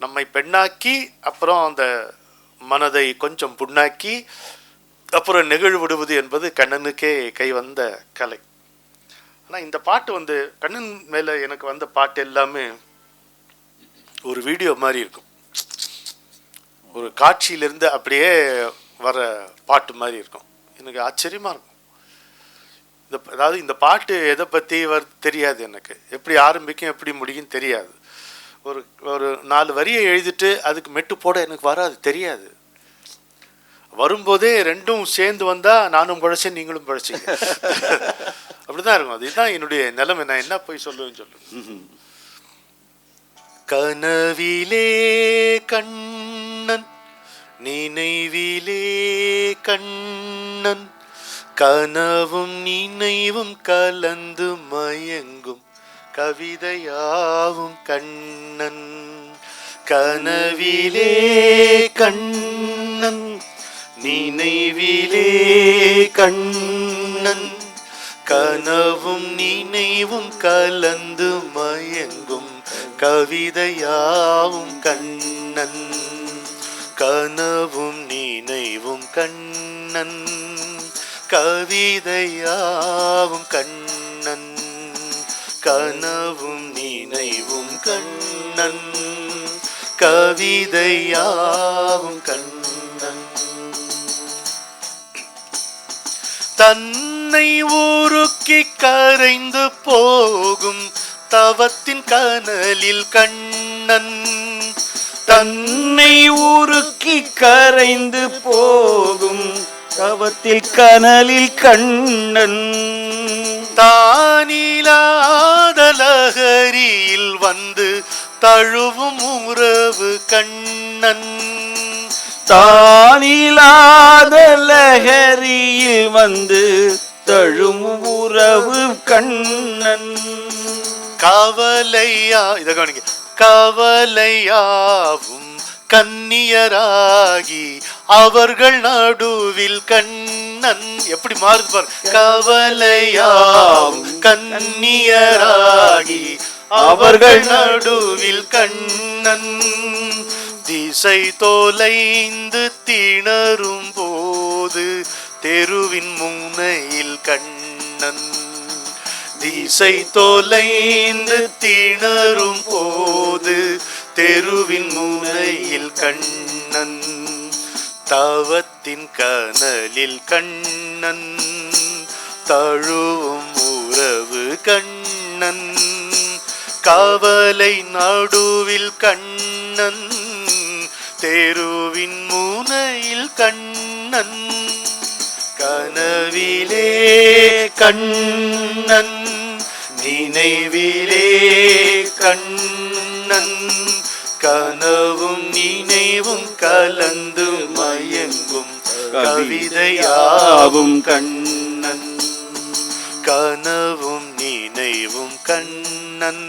நம்மை பெண்ணாக்கி அப்புறம் அந்த மனதை கொஞ்சம் புண்ணாக்கி அப்புறம் நெகிழ் விடுவது என்பது கண்ணனுக்கே கை வந்த கலை. ஆனால் இந்த பாட்டு கண்ணன் மேலே எனக்கு வந்த பாட்டு எல்லாமே ஒரு வீடியோ மாதிரி இருக்கும், ஒரு காட்சியிலிருந்து அப்படியே வர பாட்டு மாதிரி இருக்கும். எனக்கு ஆச்சரியமாக இருக்கும். அதாவது இந்த பாட்டு எதை பற்றி தெரியாது, எனக்கு எப்படி ஆரம்பிக்கும் எப்படி முடியும் தெரியாது. ஒரு 4 வரியை எழுதிட்டு அதுக்கு மெட்டு போட எனக்கு வராது, தெரியாது. வரும்போதே ரெண்டும் சேர்ந்து வந்தா நானும் பழச்சேன் நீங்களும் பழச்சிங்க, அப்படிதான் இருக்கும். அதுதான் என்னுடைய நிலைமை. நான் என்ன போய் சொல்லுவேன்னு சொல்லு. கனவிலே கண்ணன் நினைவிலே கண்ணன், கனவும் நினைவும் கலந்து மயங்கும் கவிதையாவும் கண்ணன். கனவிலே கண்ணன் நினைவிலே கண்ணன், கனவும் நினைவும் கலந்து மயங்கும் கவிதையாவும் கண்ணன். கனவும் நினைவும் கண்ணன், கவிதையாவும் கண்ணன். கனவும் நினைவும் கண்ணன், கவிதையாவும் கண்ணன். தன்னை உருக்கி கரைந்து போகும் தவத்தின் கனலில் கண்ணன், தன்னை உருக்கி கரைந்து போகும் கவத்தில் கனலில் கண்ணன் தானிலாத லகரியில் வந்து தழுவும் உறவு கண்ணன் தானிலாத லகரியில் வந்து தழும் உறவு கண்ணன் கவலையா இத கவனிங்க கவலையாவும் கன்னியராகி அவர்கள் நடுவில் கண்ணன் எப்படி மாறுது பாரு கவலையாவும் கன்னியராகி அவர்கள் நடுவில் கண்ணன் திசை தொலைந்து திணறும் போது தெருவின் முனையில் கண்ணன் திசை தொலைந்து திணறும் போது தெருவின் முனையில் கண்ணன் தவத்தின் கனலில் கண்ணன் தழுவும் உறவு கண்ணன் கவலை நடுவில் கண்ணன் தெருவின் முனையில் கண்ணன் கனவிலே கண்ணன் நினைவிலே கண்ணன் கனவும் நினைவும் கலந்து மயங்கும் கவிதையாவும் கண்ணன் கனவும் நினைவும் கண்ணன்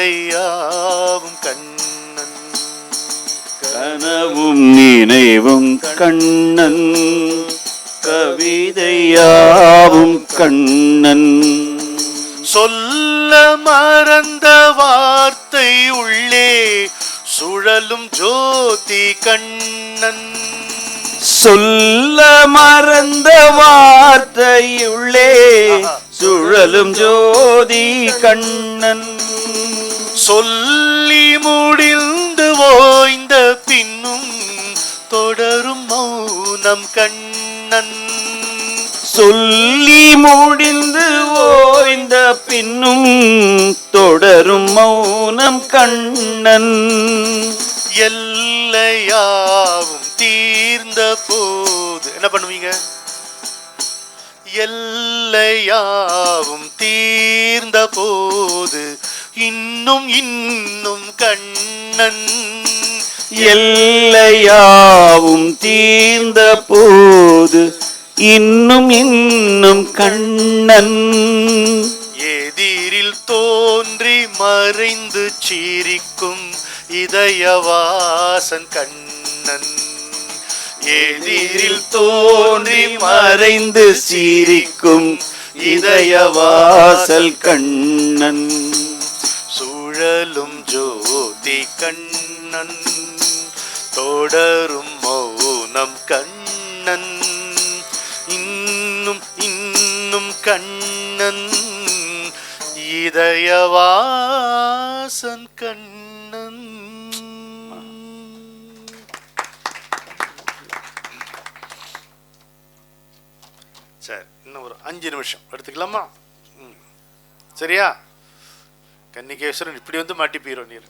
கவிதையாவும் கண்ணன் கனவும் நினைவும் கண்ணன் கவிதையாவும் கண்ணன் சொல்ல மறந்த வார்த்தை உள்ளே சுழலும் ஜோதி கண்ணன் சொல்ல மறந்த வார்த்தையுள்ளே சுழலும் ஜோதி கண்ணன் சொல்லி முடிந்து ஓய்ந்த பின்னும் தொடரும் மௌனம் கண்ணன் சொல்லி முடிந்து ஓய்ந்த பின்னும் தொடரும் மௌனம் கண்ணன் எல்லையாவும் தீர்ந்த போது என்ன பண்ணுவீங்க எல்லையாவும் தீர்ந்த போது இன்னும் இன்னும் கண்ணன் எல்லையாவும் தீர்ந்த போது இன்னும் இன்னும் கண்ணன் எதிரில் தோன்றி மறைந்து சிரிக்கும் இதயவாசன் கண்ணன் எதிரில் தோன்றி மறைந்து சிரிக்கும் இதயவாசல் கண்ணன் சுழலும் ஜோதி கண்ணன் தொடரும் மௌனம் கண்ணன் இன்னும் இன்னும் கண்ணன் இதயவாசன் கண்ணன் சரி இன்னும் ஒரு 5 நிமிஷம் எடுத்துக்கலாமா சரியா கன்னிகேஸ்வரன் இப்படி வந்து மாட்டி போயிரும் நீர்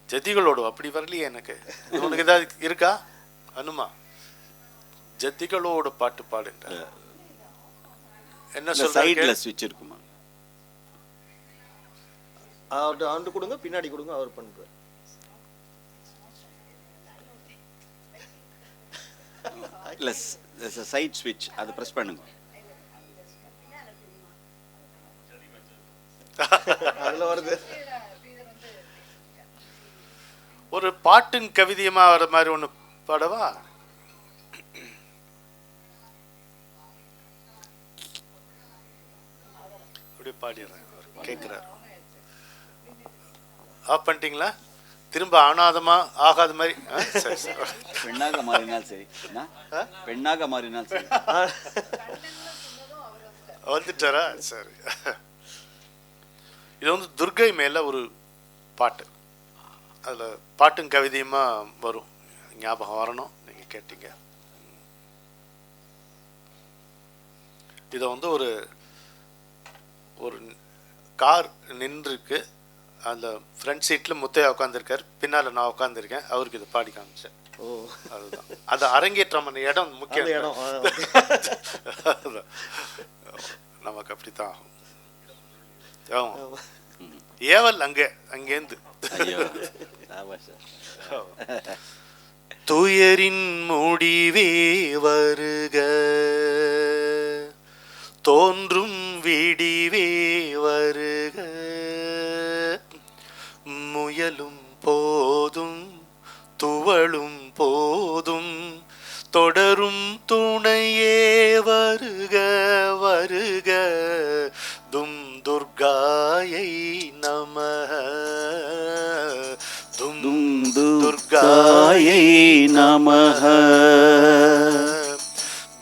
ஜதிகளோடு அப்படி வரலையே எனக்கு உனக்கு ஏதாவது இருக்கா அனுமா ஜதிகளோடு பாட்டு பாடுன்ற என்ன சைடுல சொல்ற ஸ்விட்ச் இருக்குமா அவர்கிட்ட ஆண்டு கொடுங்க பின்னாடி கொடுங்க அவர் பண்ணுறார் இல்ல சைட் ஸ்விட்ச் அது பிரஸ் பண்ணுங்க அதுல வருது ஒரு பாட்டும் கவிதையுமா வர மாதிரி ஒண்ணு பாடவா அப்படி பாடிடுறேன் கேட்கிறார் ஆஃப் பண்ணிட்டீங்களா திரும்ப ஆனாதமா ஆகாத மாதிரி சரி சரி பெண்ணாக மாறினால் சரி பெண்ணாக மாறினால் சரி வந்துட்டாரா சரி இது வந்து துர்கை மேல ஒரு பாட்டு அதில் பாட்டும் கவிதையுமா வரும் ஞாபகம் வரணும் நீங்கள் கேட்டீங்க இதை வந்து ஒரு ஒரு கார் நின்றுருக்கு, அந்த ஃப்ரண்ட் சீட்டில் முத்தையா உட்காந்துருக்கார், பின்னால் நான் உட்காந்துருக்கேன், அவருக்கு இதை பாடி காமிச்சேன். ஓ, அதுதான் அது அரங்கேற்றம் இடம் அந்த முக்கியம். இடம் அதுதான். நமக்கு அப்படித்தான் ஆகும். ஆமா. ஏவல் அங்கேருந்து ஐயோ சாபாஷ் சார். துயரின் முடிவே வருக, தோன்றும் விடிவே வருக, முயலும் போதும் துவளும் போதும் தொடரும் துணையே வருக வருக, தும் துர்காயை நமஹ, தும் துர்காயை நமஹ,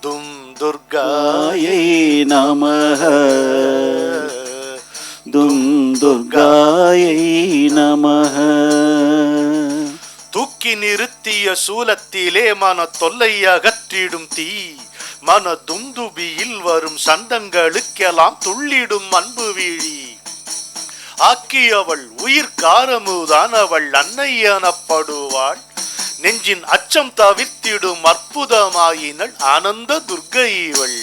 தும் துர்காயை காயை நமஹ, தும் துர்காயை நமஹ. தூக்கி நிறுத்திய சூலத்திலே மன தொல்லை அகற்றிடும் தீ, மன துந்துபியில் வரும் சந்தங்களுக்கெல்லாம் துள்ளிடும் அன்பு வீழி, ஆக்கியவள் உயிர் காரமுதான் அவள் அன்னை எனப்படுவாள், நெஞ்சின் அச்சம் தவிர்த்திடும் அற்புதமாயினள் ஆனந்த துர்க்கை இவள்.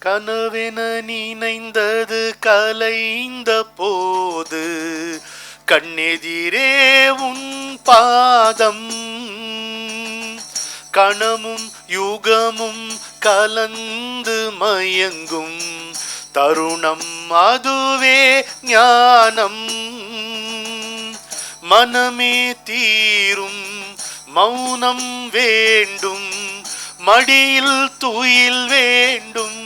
கனவென நினைந்தது கலைந்த போது கண்ணெதிரே உன் பாதம், கணமும் யுகமும் கலந்து மயங்கும் தருணம் அதுவே ஞானம், மனமே தீரும் மௌனம் வேண்டும், மடியில் துயில் வேண்டும்,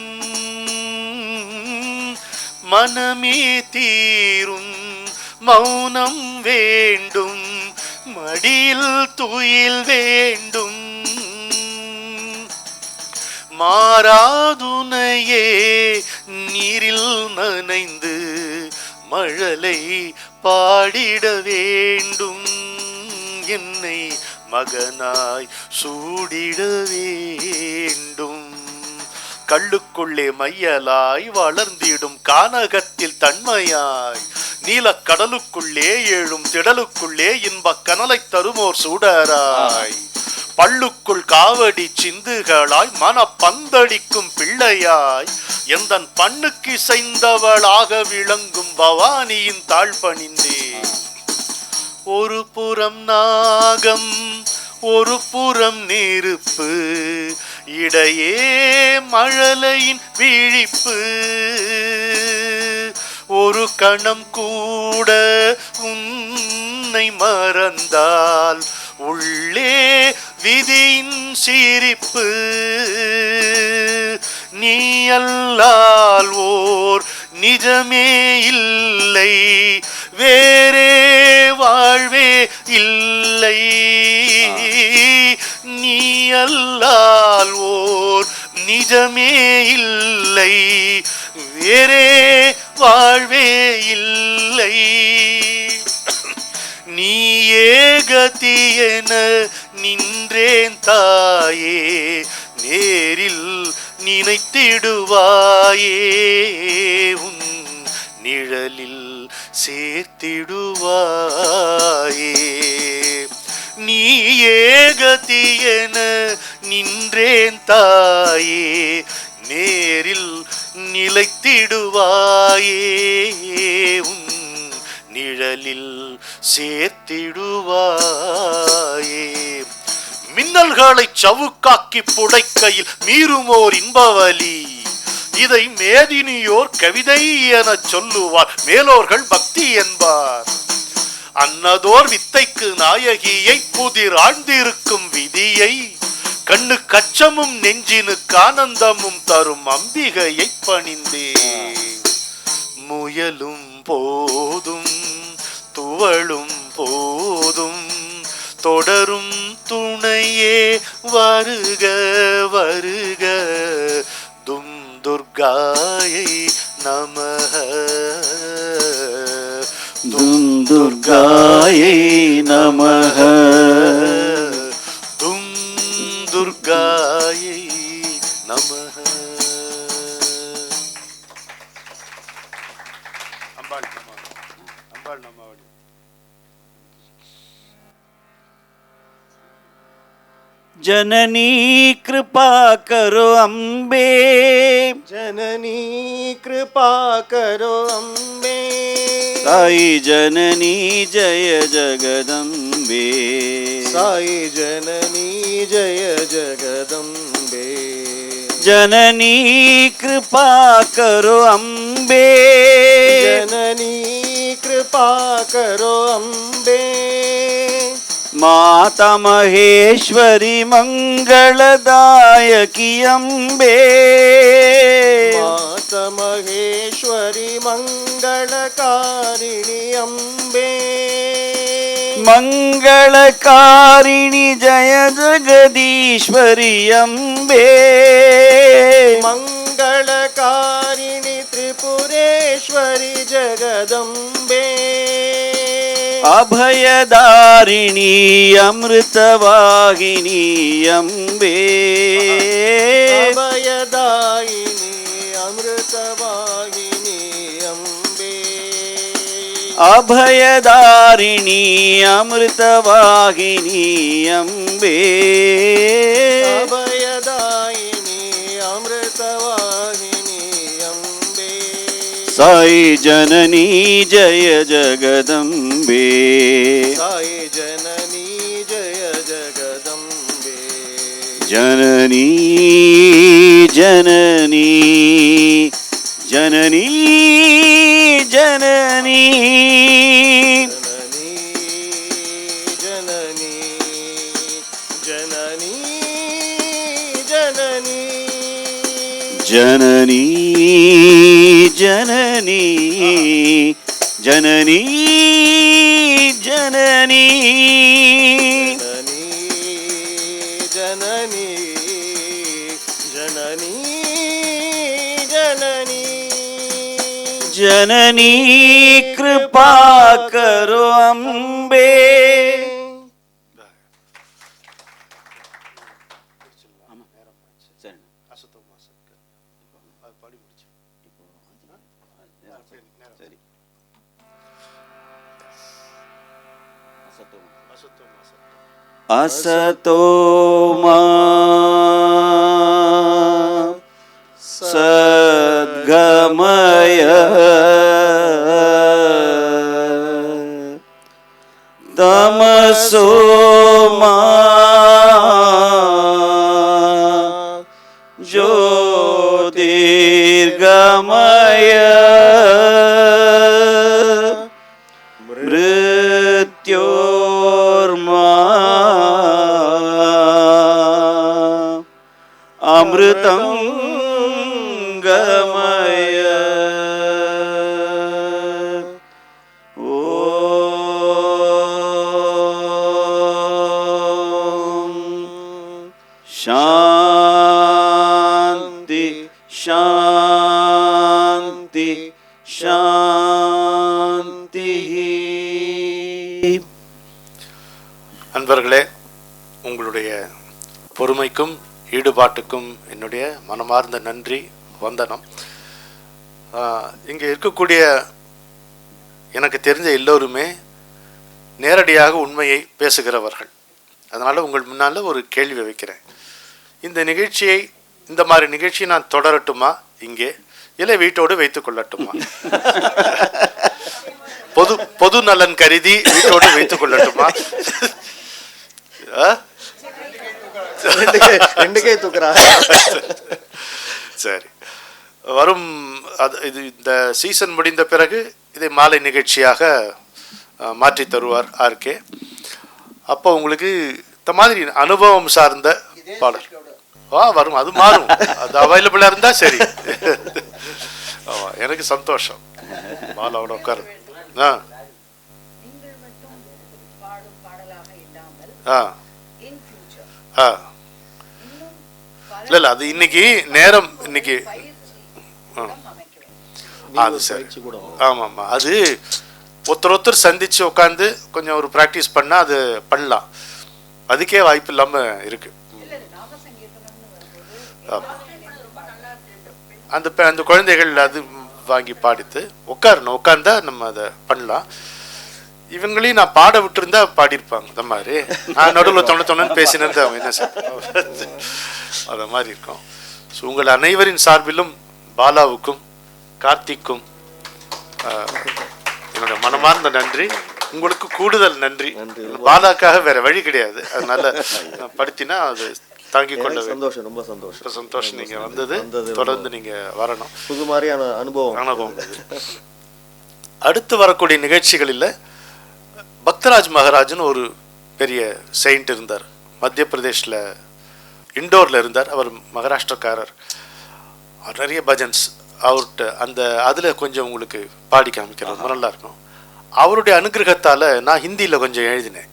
மனமே தீரும் மௌனம் வேண்டும், மடியில் துயில் வேண்டும், மாறாதுனையே நீரில் நனைந்து மழலை பாடிட வேண்டும், என்னை மகனாய் சூடிட வேண்டும், கள்ளுக்குள்ளே மையலாய் வளர்ந்திடும் கானகத்தில் தன்மையாய், நீலக்கடலுக்குள்ளே எழும் திடலுக்குள்ளே இன்பக் கனலை தருமோர் சூடராய், பள்ளுக்குள் காவடி சிந்துகளாய் மன பந்தடிக்கும் பிள்ளையாய், எந்தன் பண்ணுக்கு இசைந்தவளாக விளங்கும் பவானியின் தாழ் பணிந்தே. ஒரு புறம் நாகம் ஒரு புறம் நெருப்பு, இடையே மழலையின் விழிப்பு, ஒரு கணம் கூட உன்னை மறந்தால் உள்ளே விதியின் சிரிப்பு, நீ அல்லால் ஓர் நிஜமே இல்லை, வேறே வாழ்வே இல்லை, நீ அல்லால் ஓர் நிஜமே இல்லை, வேறே வாழ்வே இல்லை, நீயே கதியென நின்றேன் தாயே, நேரில் நினைத்திடுவாயே, உன் நிழலில் சேர்த்திடுவாயே, நீயே கதியென நின்றேன் தாயே, நேரில் நிலைத்திடுவாயே, உன் நிழலில் சேர்த்திடுவாயே. மின்னல்களை சவுக்காக்கி புடைக்கையில் மீறுமோர் இன்பவலி, இதை மேதினியோர் கவிதை என சொல்லுவார், மேலோர்கள் பக்தி என்பார். அன்னதோர் வித்தைக்கு நாயகியை புதிர் ஆழ்ந்திருக்கும் விதியை, கண்ணு கச்சமும் நெஞ்சினுக்கு ஆனந்தமும் தரும் அம்பிகையை பணிந்தே. முயலும் போதும் துவளும் போதும் தொடரும் துணையே வருக வருக, தும் துர்காயை நமஹ, தும் துர்காயை நமஹ, தும் துர்காயை நமஹ. जननी कृपा करो अम्बे, जननी कृपा करो अम्बे, साई जननी जय जगदम्बे, साई जननी जय जगदम्बे, जननी कृपा करो अम्बे, जननी कृपा करो अम्बे, माता महेश्वरी मंगलदायकी अम्बे, माता महेश्वरी मंगलकारिणी अम्बे, मंगलकारिणी जय जगदीश्वरी अम्बे, मंगलकारिणी त्रिपुरेश्वरी जगदम्बे, अभयदारिणी अमृतवाहिनी अम्बे, अभयदायिनी अमृतवाहिनी अम्बे, अभयदारिणी अमृतवाहिनी अम्बे, अभयदायिनी अमृतवाहिनी अम्बे, साई जननी जय जगदम्बे, साई जननी जय जगदम्बे, जननी जननी जननी जननी जननी जननी जननी जननी जननी जननी जननी जननी जननी जननी जननी कृपा करो अम्बे. असतो मा सद्गमय तमसो मा ज्योतिर्गमय मृत्योर्मा अमृतं गमय. शांति शांति शांति. அன்பர்களே, உங்களுடைய பொறுமைக்கும் ஈடுபாட்டுக்கும் என்னுடைய மனமார்ந்த நன்றி, வந்தனம். இங்கே இருக்கக்கூடிய எனக்கு தெரிஞ்ச எல்லோருமே நேரடியாக உண்மையை பேசுகிறவர்கள். அதனால் உங்கள் முன்னால் ஒரு கேள்வி வைக்கிறேன். இந்த நிகழ்ச்சியை, இந்த மாதிரி நிகழ்ச்சியை நான் தொடரட்டுமா இங்கே, இல்லை வீட்டோடு வைத்துக் கொள்ளட்டுமா? பொது நலன் கருதி வீட்டோடு வைத்துக் கொள்ளட்டுமா? ரெண்டுக்கே தூக்குறா. சரி, வரும் இது இந்த சீசன் முடிந்த பிறகு இதை மாலை நிகழ்ச்சியாக மாற்றி தருவார் ஆர்கே. அப்போ உங்களுக்கு இந்த மாதிரி அனுபவம் சார்ந்த பாடல் வரும், அது மாறும், அது அவைலபிளாக இருந்தால் சரி. ஆமாம், எனக்கு சந்தோஷம். மாலாவோட உட்காரு. ஆ ஆ ஆ இல்லை அது இன்னைக்கு நேரம், இன்னைக்கு அது சரி. ஆமாம், அது ஒருத்தர் சந்திச்சு உட்காந்து கொஞ்சம் ஒரு ப்ராக்டிஸ் பண்ணால் அது பண்ணலாம். அதுக்கே வாய்ப்பு இல்லாமல் இருக்கு. அந்த குழந்தைகள் அது வாங்கி பாடித்து உட்காரணும், உட்கார்ந்தா நம்ம அதை பண்ணலாம். இவங்களையும் நான் பாட விட்டுருந்தா பாடியிருப்பாங்க இந்த மாதிரி. நான் நடுவில் தொண்ணு பேசினது அவங்க என்ன சார் அத மாதிரி இருக்கும். ஸோ உங்கள் அனைவரின் சார்பிலும் பாலாவுக்கும் கார்த்திக்கும் என்னோட மனமார்ந்த நன்றி. உங்களுக்கு கூடுதல் நன்றி. பாலாக்காக வேற வழி கிடையாது. அதனால படுத்தினா அது தாங்கிக் கொள்ள சந்தோஷம், ரொம்ப சந்தோஷம். சந்தோஷம் நீங்க வந்தது. தொடர்ந்து நீங்க வரணும். புது மாதிரியான அனுபவம். அடுத்து வரக்கூடிய நிகழ்ச்சிகளில் பக்தராஜ் மகாராஜ்னு ஒரு பெரிய செயின்ட் இருந்தார். மத்திய பிரதேஷில் இண்டோரில் இருந்தார். அவர் மகாராஷ்டிரக்காரர். அவர் நிறைய பஜன்ஸ் அவர்கிட்ட அந்த அதில் கொஞ்சம் உங்களுக்கு பாடி காமிக்கிறது ரொம்ப நல்லா இருக்கும். அவருடைய அனுகிரகத்தால் நான் ஹிந்தியில் கொஞ்சம் எழுதினேன்.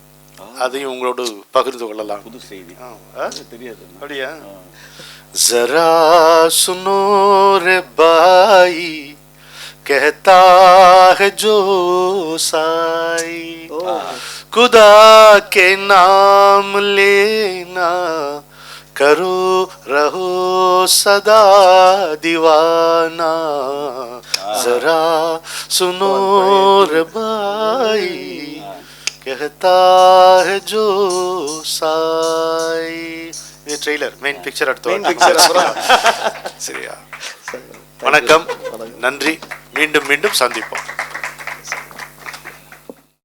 அதையும் உங்களோடு பகிர்ந்து கொள்ளலாம். புது செய்தி தெரியாது. அப்படியா? ஜரா சுனோ ரே பாய் कहता है जो साई खुदा के नाम लेना करो रहो सदा दीवाना जरा सुनो रे भाई कहता है जो साई. ये ट्रेलर மெயின் பிக்சர் அடுத்து சரியா? வணக்கம், நன்றி. மீண்டும் மீண்டும் சந்திப்போம்.